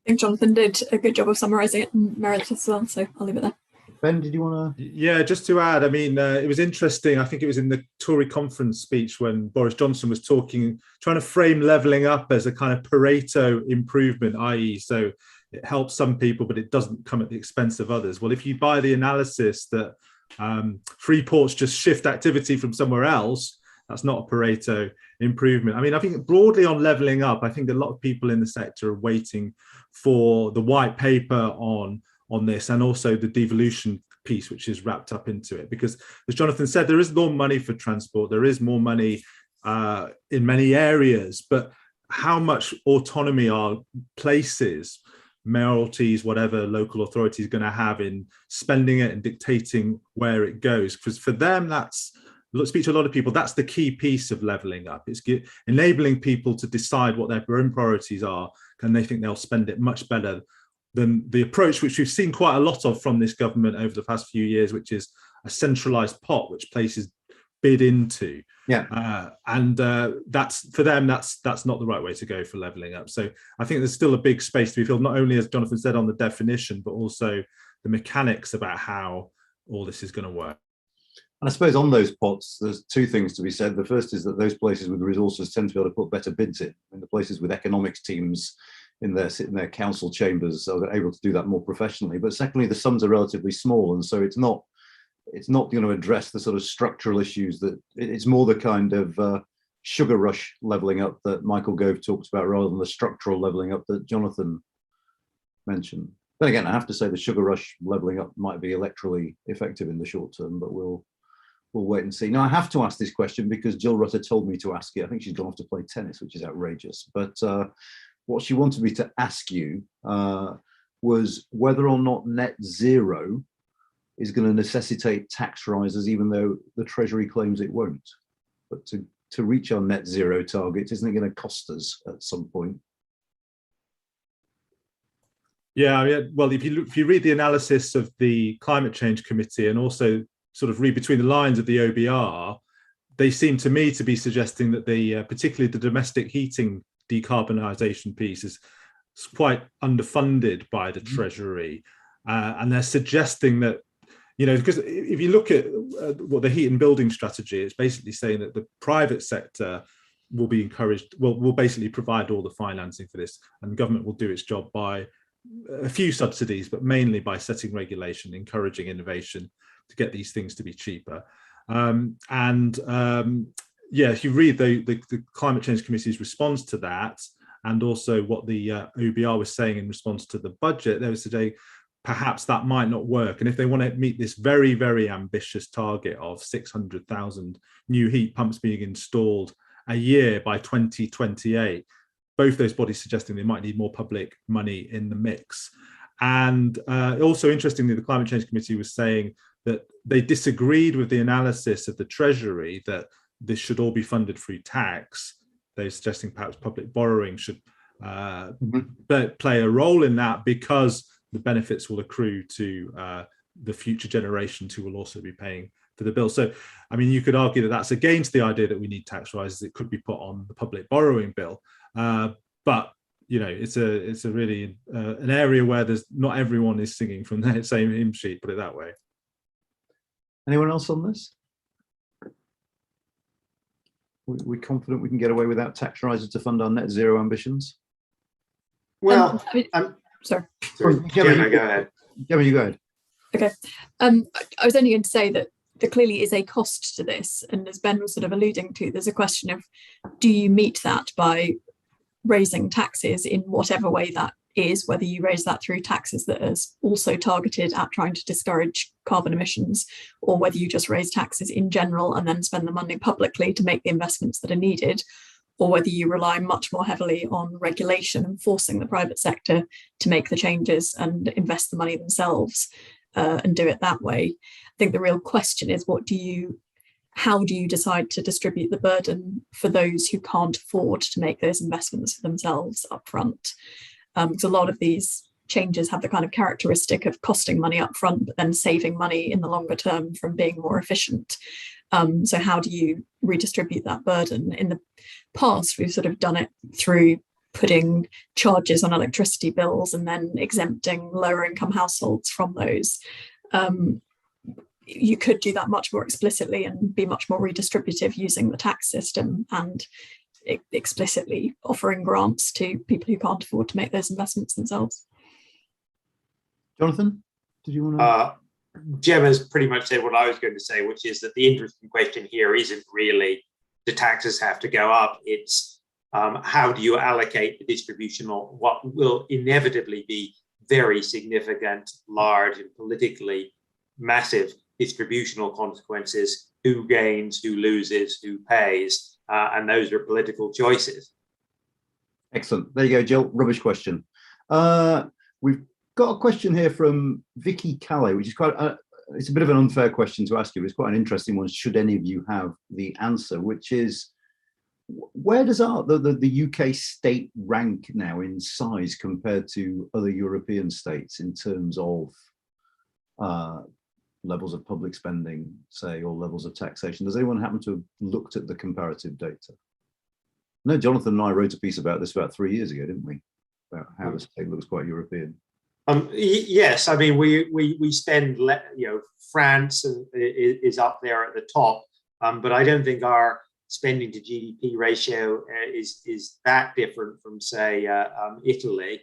I think Jonathan did a good job of summarising it, and Meredith as well, so I'll leave it there. Ben, did you want to? Yeah, just to add, I mean, it was interesting. I think it was in the Tory conference speech when Boris Johnson was trying to frame levelling up as a kind of Pareto improvement, i.e. so it helps some people, but it doesn't come at the expense of others. Well, if you buy the analysis that Freeport's just shift activity from somewhere else, that's not a Pareto improvement. I mean, I think broadly on levelling up, I think a lot of people in the sector are waiting for the white paper on this, and also the devolution piece, which is wrapped up into it. Because as Jonathan said, there is more money for transport, there is more money in many areas, but how much autonomy are places, mayoralties, whatever local authority is going to have in spending it and dictating where it goes? Because for them, speak to a lot of people, that's the key piece of levelling up. It's enabling people to decide what their own priorities are, and they think they'll spend it much better than the approach which we've seen quite a lot of from this government over the past few years, which is a centralised pot which places bid into. And that's, for them, that's not the right way to go for levelling up. So I think there's still a big space to be filled, not only, as Jonathan said, on the definition, but also the mechanics about how all this is going to work. And I suppose on those pots, there's two things to be said. The first is that those places with the resources tend to be able to put better bids in. And the places with economics teams in their council chambers are able to do that more professionally. But secondly, the sums are relatively small, and so it's not going to address the sort of structural issues that it's more the kind of sugar rush levelling up that Michael Gove talked about, rather than the structural levelling up that Jonathan mentioned. Then again, I have to say the sugar rush levelling up might be electorally effective in the short term, but we'll wait and see. Now, I have to ask this question because Jill Rutter told me to ask it. I think she's gone off to play tennis, which is outrageous. But what she wanted me to ask you was whether or not net zero is going to necessitate tax rises, even though the Treasury claims it won't. But to reach our net zero target, isn't it going to cost us at some point? Yeah, well, if you read the analysis of the Climate Change Committee and also sort of read between the lines of the OBR, they seem to me to be suggesting that particularly the domestic heating decarbonisation piece is quite underfunded by the Treasury. And they're suggesting that, because if you look at what the heat and building strategy, it's basically saying that the private sector will be encouraged, will basically provide all the financing for this, and the government will do its job by a few subsidies, but mainly by setting regulation, encouraging innovation to get these things to be cheaper. If you read the Climate Change Committee's response to that, and also what the OBR was saying in response to the budget, they were saying perhaps that might not work. And if they want to meet this very, very ambitious target of 600,000 new heat pumps being installed a year by 2028, both those bodies suggesting they might need more public money in the mix. And also, interestingly, the Climate Change Committee was saying that they disagreed with the analysis of the Treasury that this should all be funded through tax. They're suggesting perhaps public borrowing should play a role in that, because the benefits will accrue to the future generations who will also be paying for the bill. So, I mean, you could argue that that's against the idea that we need tax rises. It could be put on the public borrowing bill, but you know, it's a really an area where there's not everyone is singing from the same hymn sheet. Put it that way. Anyone else on this? We're confident we can get away without tax rises to fund our net zero ambitions? Well, sorry. Gemma, go ahead. Gemma, you go ahead. Okay. I was only going to say that there clearly is a cost to this. And as Ben was sort of alluding to, there's a question of, do you meet that by raising taxes in whatever way that is, whether you raise that through taxes that is also targeted at trying to discourage carbon emissions, or whether you just raise taxes in general and then spend the money publicly to make the investments that are needed, or whether you rely much more heavily on regulation and forcing the private sector to make the changes and invest the money themselves and do it that way. I think the real question is, how do you decide to distribute the burden for those who can't afford to make those investments for themselves up front? Because a lot of these changes have the kind of characteristic of costing money up front, but then saving money in the longer term from being more efficient. So how do you redistribute that burden? In the past, we've sort of done it through putting charges on electricity bills and then exempting lower income households from those. You could do that much more explicitly and be much more redistributive using the tax system and explicitly offering grants to people who can't afford to make those investments themselves. Jonathan, did you want to? Gemma's pretty much said what I was going to say, which is that the interesting question here isn't really do taxes have to go up? It's how do you allocate the distribution of what will inevitably be very significant, large, and politically massive distributional consequences? Who gains, who loses, who pays? And those are political choices. Excellent. There you go, Jill. Rubbish question. We've got a question here from Vicky Calais, which is quite, it's a bit of an unfair question to ask you. It's quite an interesting one, should any of you have the answer, which is, where does the UK state rank now in size compared to other European states in terms of levels of public spending, say, or levels of taxation? Does anyone happen to have looked at the comparative data? No, Jonathan and I wrote a piece about this about 3 years ago, didn't we? About how the state looks quite European. Yes, I mean, we spend, France is up there at the top, but I don't think our spending to GDP ratio is that different from, say, Italy.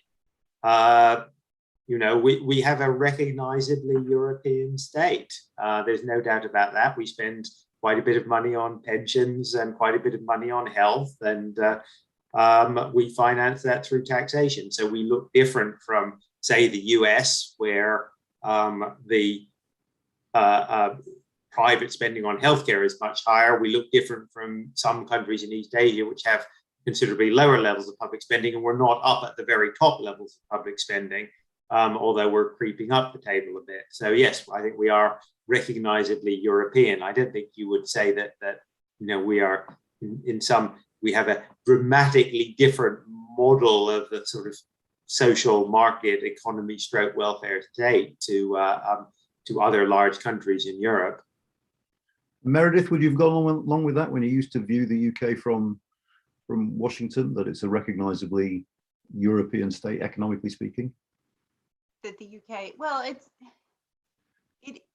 We have a recognizably European state. There's no doubt about that. We spend quite a bit of money on pensions and quite a bit of money on health, and we finance that through taxation. So we look different from, say, the US, where the private spending on healthcare is much higher. We look different from some countries in East Asia, which have considerably lower levels of public spending, and we're not up at the very top levels of public spending, although we're creeping up the table a bit. So yes, I think we are recognizably European. I don't think you would say that we are we have a dramatically different model of the sort of social market economy stroke welfare state to other large countries in Europe. Meredith, would you have gone along with that when you used to view the UK from Washington, that it's a recognizably European state, economically speaking? That the UK, well, it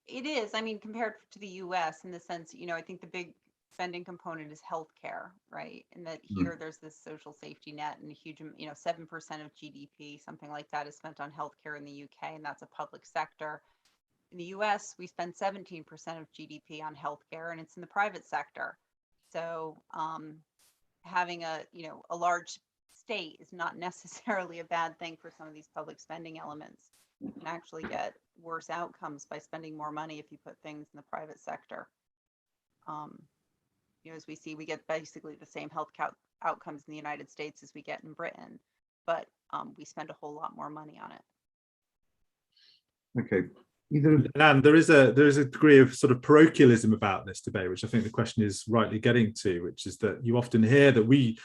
is. I mean, compared to the US, in the sense, I think the big spending component is healthcare, right? And that here there's this social safety net, and a huge, 7% of GDP, something like that, is spent on healthcare in the UK, and that's a public sector. In the US, we spend 17% of GDP on healthcare, and it's in the private sector. So having a large state is not necessarily a bad thing for some of these public spending elements. You can actually get worse outcomes by spending more money if you put things in the private sector. As we see, we get basically the same health outcomes in the United States as we get in Britain, but we spend a whole lot more money on it. Okay. And there is a degree of sort of parochialism about this debate, which I think the question is rightly getting to, which is that you often hear that we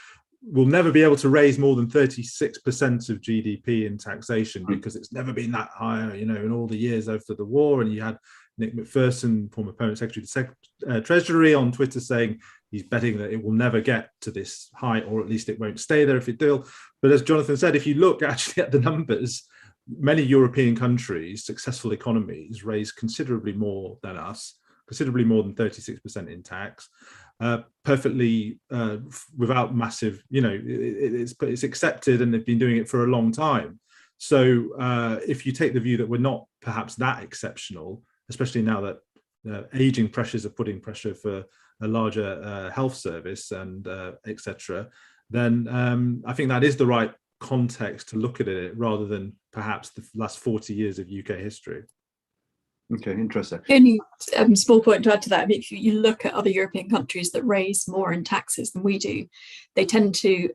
will never be able to raise more than 36% of GDP in taxation because it's never been that high, in all the years after the war, and you had Nick Macpherson, former Permanent Secretary of the Treasury, on Twitter saying he's betting that it will never get to this height, or at least it won't stay there if it will. But as Jonathan said, if you look actually at the numbers, many European countries, successful economies, raise considerably more than us, considerably more than 36% in tax, perfectly without massive, it's accepted, and they've been doing it for a long time. So if you take the view that we're not perhaps that exceptional, especially now that aging pressures are putting pressure for a larger health service and etc., then I think that is the right context to look at it, rather than perhaps the last 40 years of UK history. Okay, interesting. Only small point to add to that. I mean, if you look at other European countries that raise more in taxes than we do, they tend to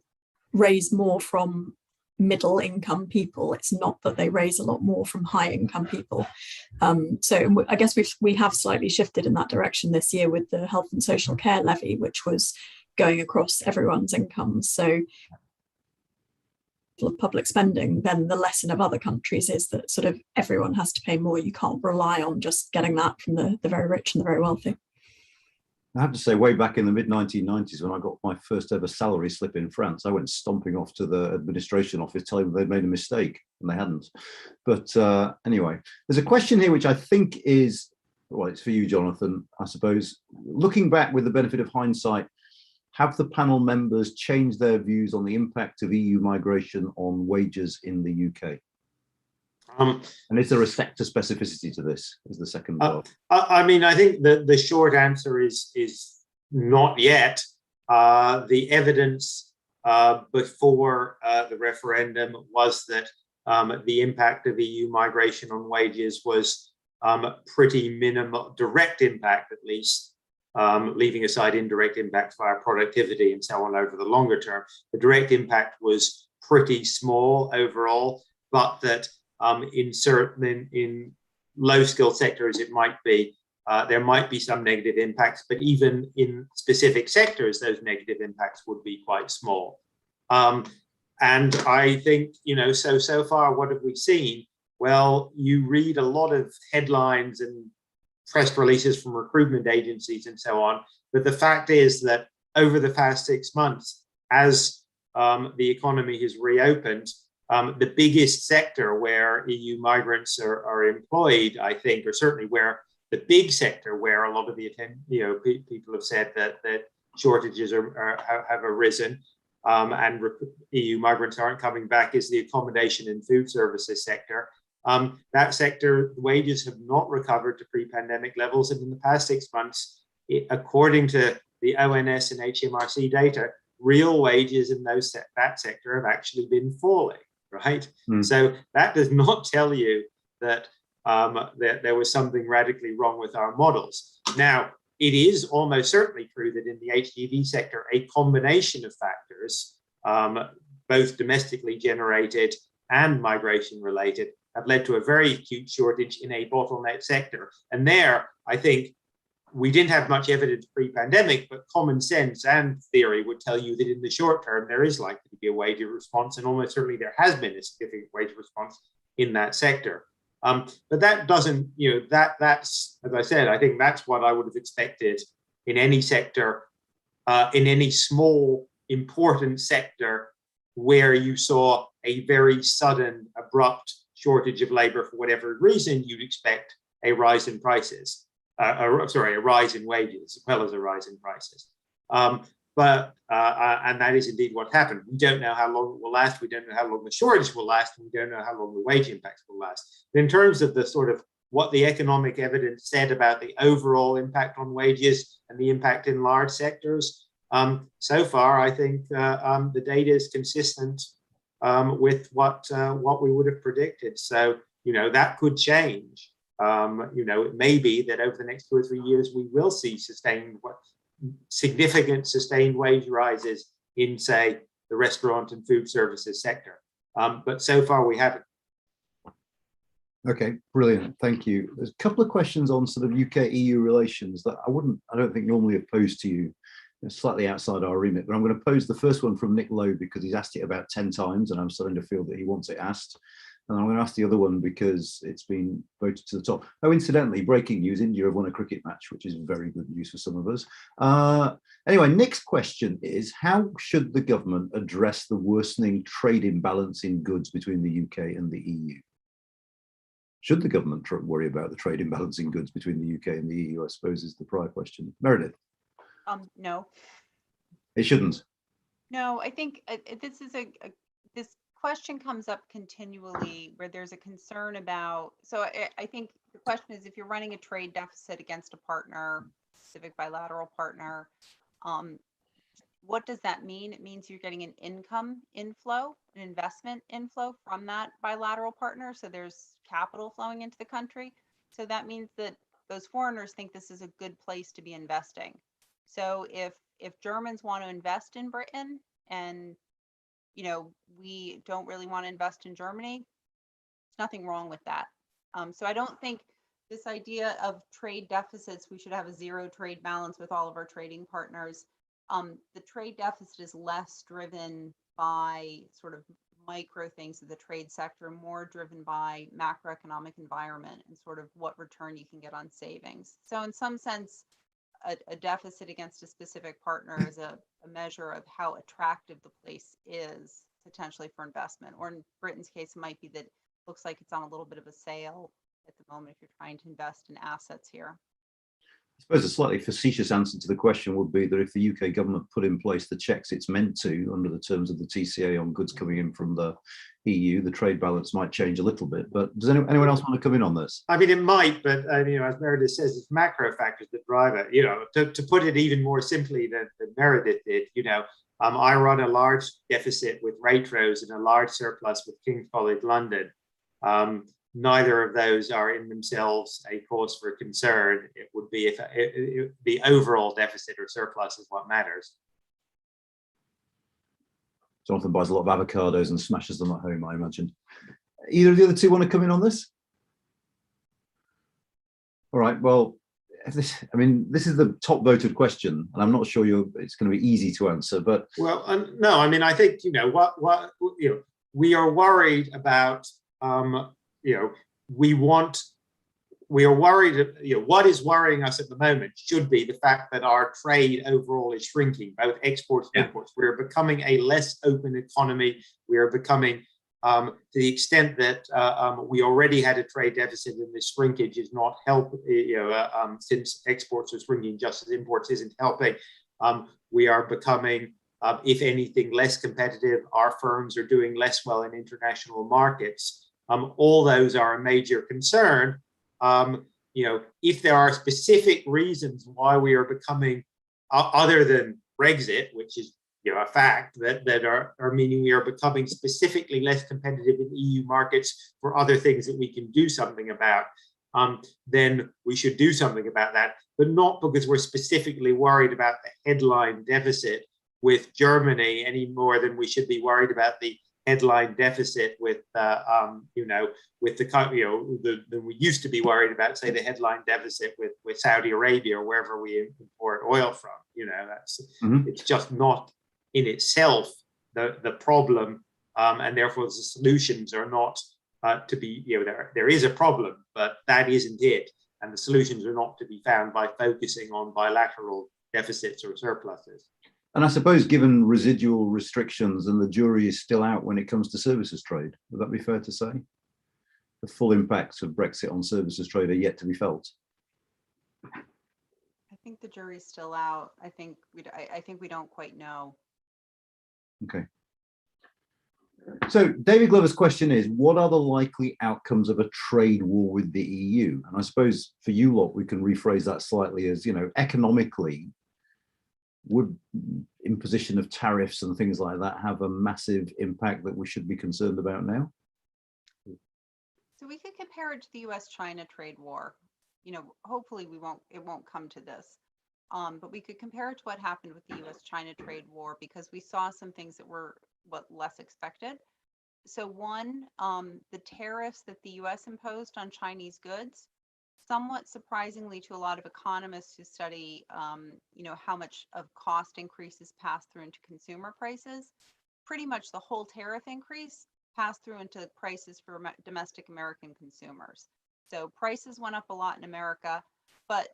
raise more from middle income people. It's not that they raise a lot more from high income people. So I guess we have slightly shifted in that direction this year with the health and social care levy, which was going across everyone's income. So of public spending, then the lesson of other countries is that sort of everyone has to pay more. You can't rely on just getting that from the very rich and the very wealthy. I have to say, way back in the mid-1990s, when I got my first ever salary slip in France, I went stomping off to the administration office telling them they'd made a mistake, and they hadn't. But anyway, there's a question here which I think is, well, it's for you, Jonathan, I suppose. Looking back with the benefit of hindsight, have the panel members changed their views on the impact of EU migration on wages in the UK? And is there a sector specificity to this, is the second part? I mean, I think the short answer is not yet. The evidence before the referendum was that the impact of EU migration on wages was pretty minimal, direct impact at least, leaving aside indirect impacts via productivity and so on over the longer term. The direct impact was pretty small overall, but that in low skilled sectors, it might be, there might be some negative impacts, but even in specific sectors, those negative impacts would be quite small. And I think, so far, what have we seen? Well, you read a lot of headlines and press releases from recruitment agencies and so on. But the fact is that over the past 6 months, as the economy has reopened, the biggest sector where EU migrants are employed, I think, or certainly where the big sector where a lot of the people have said that shortages have arisen and EU migrants aren't coming back, is the accommodation and food services sector. That sector, wages have not recovered to pre-pandemic levels, and in the past 6 months, according to the ONS and HMRC data, real wages in that sector have actually been falling, right? So that does not tell you that there was something radically wrong with our models. Now, it is almost certainly true that in the HGV sector, a combination of factors, both domestically generated and migration related, have led to a very acute shortage in a bottleneck sector. And there, I think, we didn't have much evidence pre-pandemic, but common sense and theory would tell you that in the short term, there is likely to be a wage response, and almost certainly there has been a significant wage response in that sector. But that doesn't, that's, as I said, I think that's what I would have expected in any sector, in any small, important sector where you saw a very sudden, abrupt shortage of labor for whatever reason. You'd expect a rise in prices, a rise in wages as well as a rise in prices. And that is indeed what happened. We don't know how long it will last. We don't know how long the shortage will last. And we don't know how long the wage impacts will last. But in terms of the sort of what the economic evidence said about the overall impact on wages and the impact in large sectors, so far, I think the data is consistent with what we would have predicted. So, that could change. It may be that over the next 2 or 3 years, we will see significant sustained wage rises in, say, the restaurant and food services sector. But so far, we haven't. Okay, brilliant. Thank you. There's a couple of questions on sort of UK-EU relations that I don't think normally have posed to you. It's slightly outside our remit, but I'm going to pose the first one from Nick Lowe because he's asked it about 10 times and I'm starting to feel that he wants it asked. And I'm going to ask the other one because it's been voted to the top. Oh, incidentally, breaking news, India have won a cricket match, which is very good news for some of us. Anyway, next question is, how should the government address the worsening trade imbalance in goods between the UK and the EU? Should the government worry about the trade imbalance in goods between the UK and the EU, I suppose, is the prior question. Meredith? No. It shouldn't. No, I think this is this question comes up continually where there's a concern about, so I think the question is, if you're running a trade deficit against a partner, specific bilateral partner, what does that mean? It means you're getting an income inflow, an investment inflow from that bilateral partner. So there's capital flowing into the country. So that means that those foreigners think this is a good place to be investing. So if Germans want to invest in Britain and we don't really want to invest in Germany, there's nothing wrong with that. So I don't think this idea of trade deficits, we should have a zero trade balance with all of our trading partners. The trade deficit is less driven by sort of micro things of the trade sector, more driven by macroeconomic environment and sort of what return you can get on savings. So in some sense, a deficit against a specific partner is a measure of how attractive the place is potentially for investment. Or in Britain's case, it might be that it looks like it's on a little bit of a sale at the moment if you're trying to invest in assets here. I suppose a slightly facetious answer to the question would be that if the UK government put in place the checks it's meant to under the terms of the TCA on goods coming in from the EU, the trade balance might change a little bit. But does anyone else want to come in on this? I mean, it might, but as Meredith says, it's macro factors that drive it. To put it even more simply than Meredith did, I run a large deficit with Waitrose and a large surplus with King's College London. Neither of those are in themselves a cause for concern. It would be if the overall deficit or surplus is what matters. Jonathan buys a lot of avocados and smashes them at home, I imagine. Either of the other two want to come in on this? All right, well, this is the top voted question, and I'm not sure it's going to be easy to answer, but. Well, no, I think, we are worried about, we are worried, what is worrying us at the moment should be the fact that our trade overall is shrinking, both exports and imports. We're becoming a less open economy. We are becoming, to the extent that we already had a trade deficit, and this shrinkage is not helping, since exports are shrinking just as imports isn't helping. We are becoming, if anything, less competitive. Our firms are doing less well in international markets. All those are a major concern. If there are specific reasons why we are becoming, other than Brexit, which is a fact, that are meaning we are becoming specifically less competitive in EU markets for other things that we can do something about, then we should do something about that, but not because we're specifically worried about the headline deficit with Germany any more than we should be worried about the headline deficit with with the we used to be worried about, say, the headline deficit with Saudi Arabia or wherever we import oil from. That's It's just not in itself the problem, and therefore the solutions are not to be, there is a problem, but that isn't it, and the solutions are not to be found by focusing on bilateral deficits or surpluses. And I suppose, given residual restrictions, and the jury is still out when it comes to services trade, would that be fair to say? The full impacts of Brexit on services trade are yet to be felt. I think the jury's still out. I think we don't quite know. Okay. So David Glover's question is, what are the likely outcomes of a trade war with the EU? And I suppose for you lot, we can rephrase that slightly as, economically, would imposition of tariffs and things like that have a massive impact that we should be concerned about now? So we could compare it to the US-China trade war. Hopefully it won't come to this. But we could compare it to what happened with the US-China trade war, because we saw some things that were less expected. So one, the tariffs that the US imposed on Chinese goods, somewhat surprisingly to a lot of economists who study, how much of cost increases pass through into consumer prices, pretty much the whole tariff increase pass through into prices for domestic American consumers. So prices went up a lot in America, but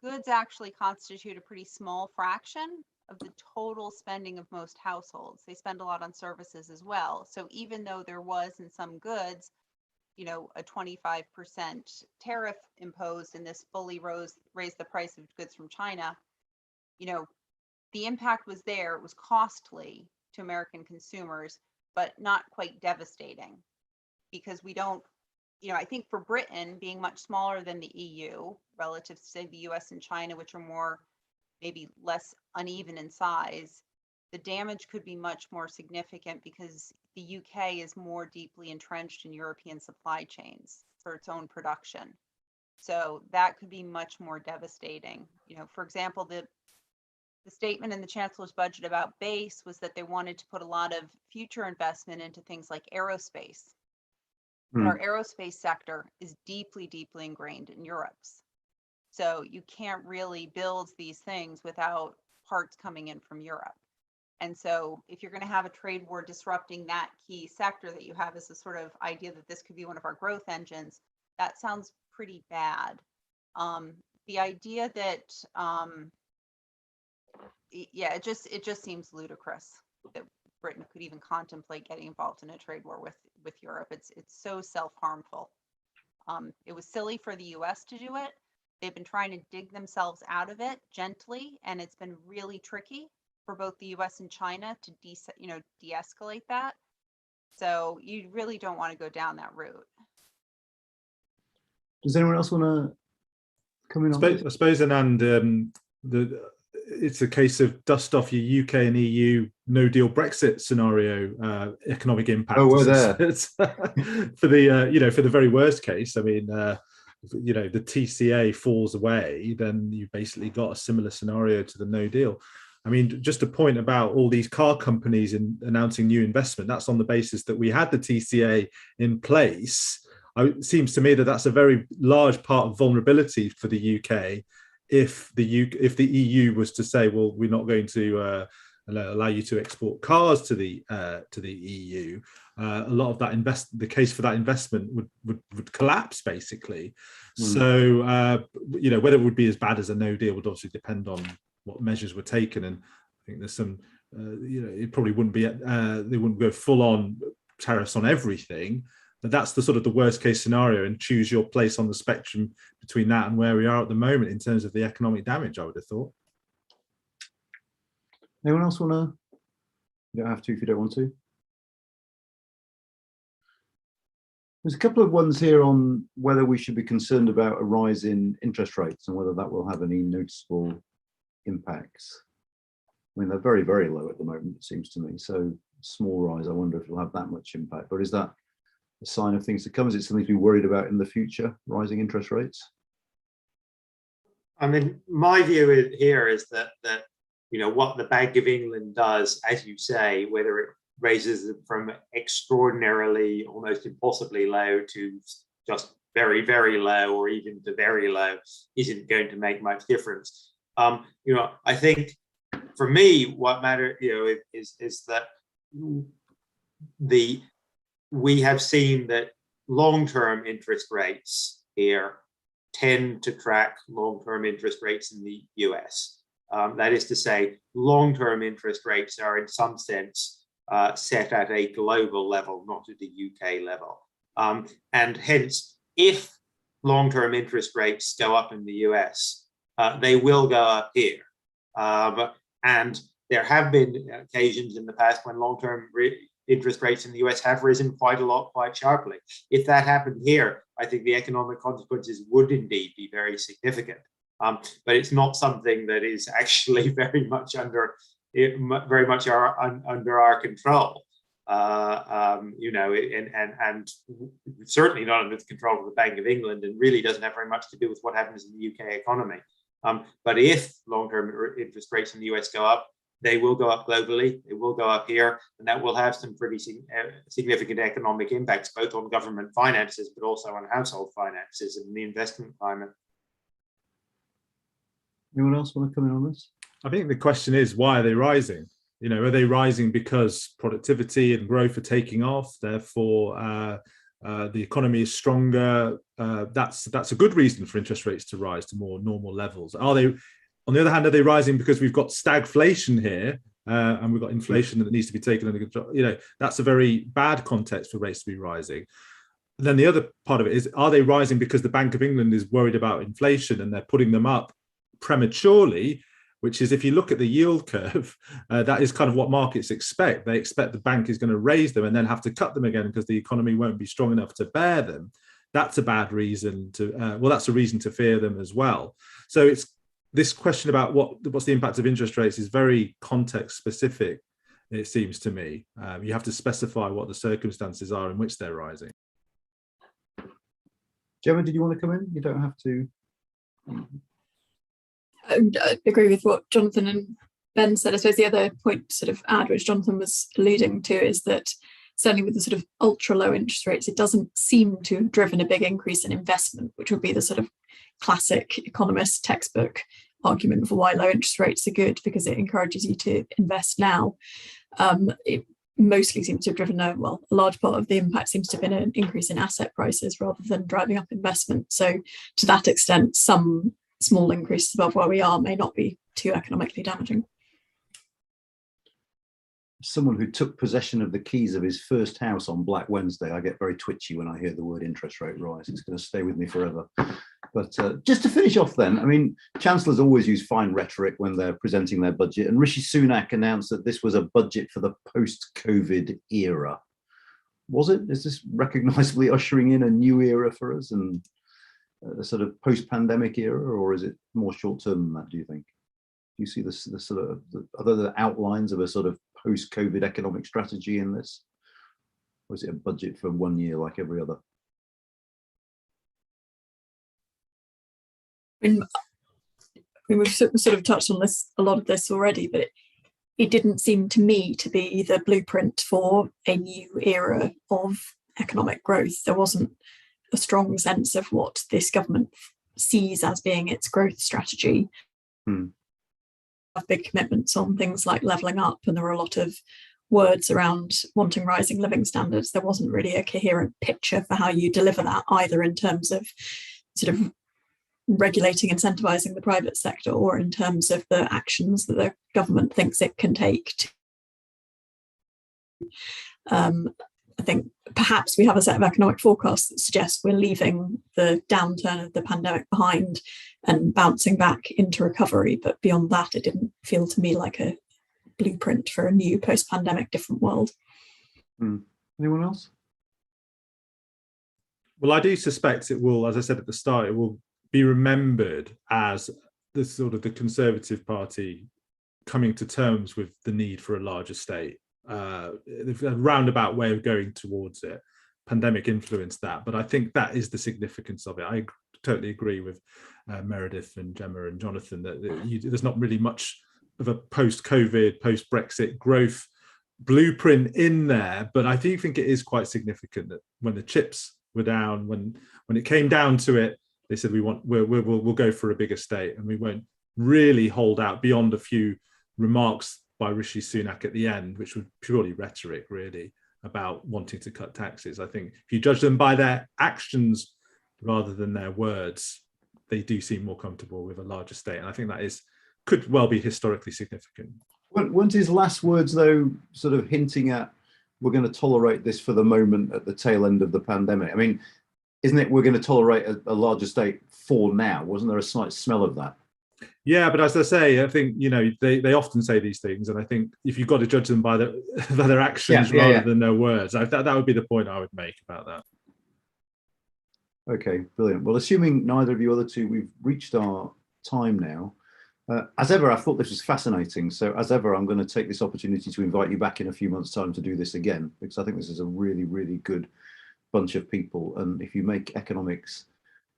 goods actually constitute a pretty small fraction of the total spending of most households. They spend a lot on services as well. So even though there was in some goods, you know, a 25% tariff imposed and this fully raised the price of goods from China, you know, the impact was there. It was costly to American consumers, but not quite devastating, because we don't, you know, I think for Britain being much smaller than the EU relative to, say, the US and China, which are more, maybe less uneven in size, the damage could be much more significant because the UK is more deeply entrenched in European supply chains for its own production. So that could be much more devastating. You know, for example, the statement in the Chancellor's budget about base was that they wanted to put a lot of future investment into things like aerospace. But our aerospace sector is deeply, deeply ingrained in Europe's. So you can't really build these things without parts coming in from Europe. And so if you're going to have a trade war disrupting that key sector that you have as a sort of idea that this could be one of our growth engines, that sounds pretty bad. The idea that, yeah, it just seems ludicrous that Britain could even contemplate getting involved in a trade war with Europe. It's so self-harmful. It was silly for the US to do it. They've been trying to dig themselves out of it gently, and it's been really tricky for both the US and China to de-escalate that. So you really don't want to go down that route. Does anyone else want to come in on this? I suppose, Anand, it's a case of dust off your UK and EU no deal Brexit scenario economic impact. Oh, we're there. For the for the very worst case. I mean, the TCA falls away, then you basically got a similar scenario to the no deal. I mean, just a point about all these car companies announcing new investment, that's on the basis that we had the TCA in place. It seems to me that that's a very large part of vulnerability for the UK. If the EU was to say, well, we're not going to allow you to export cars to the EU, a lot of that the case for that investment would collapse basically. So whether it would be as bad as a no deal would obviously depend on what measures were taken, and I think there's some it probably wouldn't be they wouldn't go full on tariffs on everything, but that's the sort of the worst case scenario, and choose your place on the spectrum between that and where we are at the moment in terms of the economic damage, I would have thought. Anyone else want to? You don't have to if you don't want to. There's a couple of ones here on whether we should be concerned about a rise in interest rates and whether that will have any noticeable impacts. I mean, they're very, very low at the moment, it seems to me. So small rise, I wonder if it'll have that much impact. But is that a sign of things to come? Is it something to be worried about in the future, rising interest rates? I mean, my view here is that what the Bank of England does, as you say, whether it raises it from extraordinarily, almost impossibly low to just very, very low, or even to very low, isn't going to make much difference. I think for me, what matters, is that we have seen that long-term interest rates here tend to track long-term interest rates in the US. That is to say, long-term interest rates are in some sense set at a global level, not at a UK level. And hence, if long-term interest rates go up in the US, they will go up here. And there have been occasions in the past when long-term interest rates in the US have risen quite a lot, quite sharply. If that happened here, I think the economic consequences would indeed be very significant. But it's not something that is actually very much under our control. And certainly not under the control of the Bank of England, and really doesn't have very much to do with what happens in the UK economy. But if long-term interest rates in the US go up, they will go up globally, they will go up here, and that will have some pretty significant economic impacts, both on government finances, but also on household finances and the investment climate. Anyone else want to come in on this? I think the question is, why are they rising? Are they rising because productivity and growth are taking off? Therefore, the economy is stronger. That's a good reason for interest rates to rise to more normal levels. Are they, on the other hand, are they rising because we've got stagflation here and we've got inflation that needs to be taken under control? That's a very bad context for rates to be rising. And then the other part of it is, are they rising because the Bank of England is worried about inflation and they're putting them up prematurely? Which is, if you look at the yield curve, that is kind of what markets expect. They expect the bank is going to raise them and then have to cut them again because the economy won't be strong enough to bear them. That's a bad reason to, that's a reason to fear them as well. So it's this question about what's the impact of interest rates is very context specific, it seems to me. You have to specify what the circumstances are in which they're rising. Gemma, did you want to come in? You don't have to. I agree with what Jonathan and Ben said. I suppose the other point to sort of add, which Jonathan was alluding to, is that certainly with the sort of ultra low interest rates, it doesn't seem to have driven a big increase in investment, which would be the sort of classic economist textbook argument for why low interest rates are good, because it encourages you to invest now. It mostly seems to have driven a large part of the impact seems to have been an increase in asset prices rather than driving up investment. So to that extent, some small increases above where we are may not be too economically damaging. Someone who took possession of the keys of his first house on Black Wednesday, I get very twitchy when I hear the word interest rate rise. It's going to stay with me forever. But just to finish off then, I mean, chancellors always use fine rhetoric when they're presenting their budget, and Rishi Sunak announced that this was a budget for the post-COVID era. Was it? Is this recognisably ushering in a new era for us and a sort of post-pandemic era, or is it more short-term than that, do you think? Do you see the sort of other outlines of a sort of post-COVID economic strategy in this? Or is it a budget for 1 year like every other? I mean, we've sort of touched on this, a lot of this already, but it didn't seem to me to be the blueprint for a new era of economic growth. There wasn't a strong sense of what this government sees as being its growth strategy. Have big commitments on things like levelling up, and there were a lot of words around wanting rising living standards. There wasn't really a coherent picture for how you deliver that, either in terms of sort of regulating, incentivizing the private sector, or in terms of the actions that the government thinks it can take to I think perhaps we have a set of economic forecasts that suggest we're leaving the downturn of the pandemic behind and bouncing back into recovery. But beyond that, it didn't feel to me like a blueprint for a new post-pandemic different world. Anyone else? Well, I do suspect it will, as I said at the start, it will be remembered as the sort of the Conservative Party coming to terms with the need for a larger state. A roundabout way of going towards it. Pandemic influenced that, but I think that is the significance of it. I totally agree with Meredith and Gemma and Jonathan that there's not really much of a post-COVID, post-Brexit growth blueprint in there, but I do think it is quite significant that when the chips were down, when it came down to it, they said we'll go for a bigger state, and we won't really hold out beyond a few remarks by Rishi Sunak at the end, which was purely rhetoric, really, about wanting to cut taxes. I think if you judge them by their actions rather than their words, they do seem more comfortable with a larger state. And I think that could well be historically significant. Weren't his last words, though, sort of hinting at we're going to tolerate this for the moment at the tail end of the pandemic? I mean, isn't it we're going to tolerate a larger state for now? Wasn't there a slight smell of that? Yeah, but as I say, I think, they often say these things, and I think if you've got to judge them by their actions rather than their words, that would be the point I would make about that. Okay, brilliant. Well, assuming neither of you other two, we've reached our time now. As ever, I thought this was fascinating. So as ever, I'm going to take this opportunity to invite you back in a few months' time to do this again, because I think this is a really, really good bunch of people. And if you make economics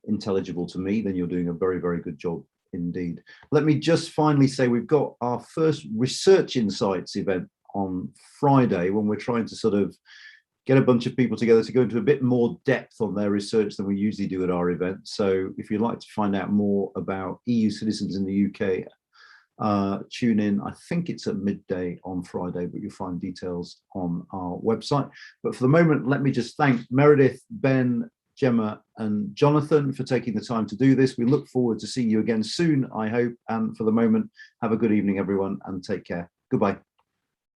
intelligible to me, then you're doing a very, very good job indeed. Let me just finally say we've got our first Research Insights event on Friday, when we're trying to sort of get a bunch of people together to go into a bit more depth on their research than we usually do at our event. So if you'd like to find out more about EU citizens in the UK tune in. I think it's at midday on Friday, but you'll find details on our website. But for the moment, let me just thank Meredith, Ben, Gemma and Jonathan for taking the time to do this. We look forward to seeing you again soon, I hope. And for the moment, have a good evening, everyone, and take care. Goodbye.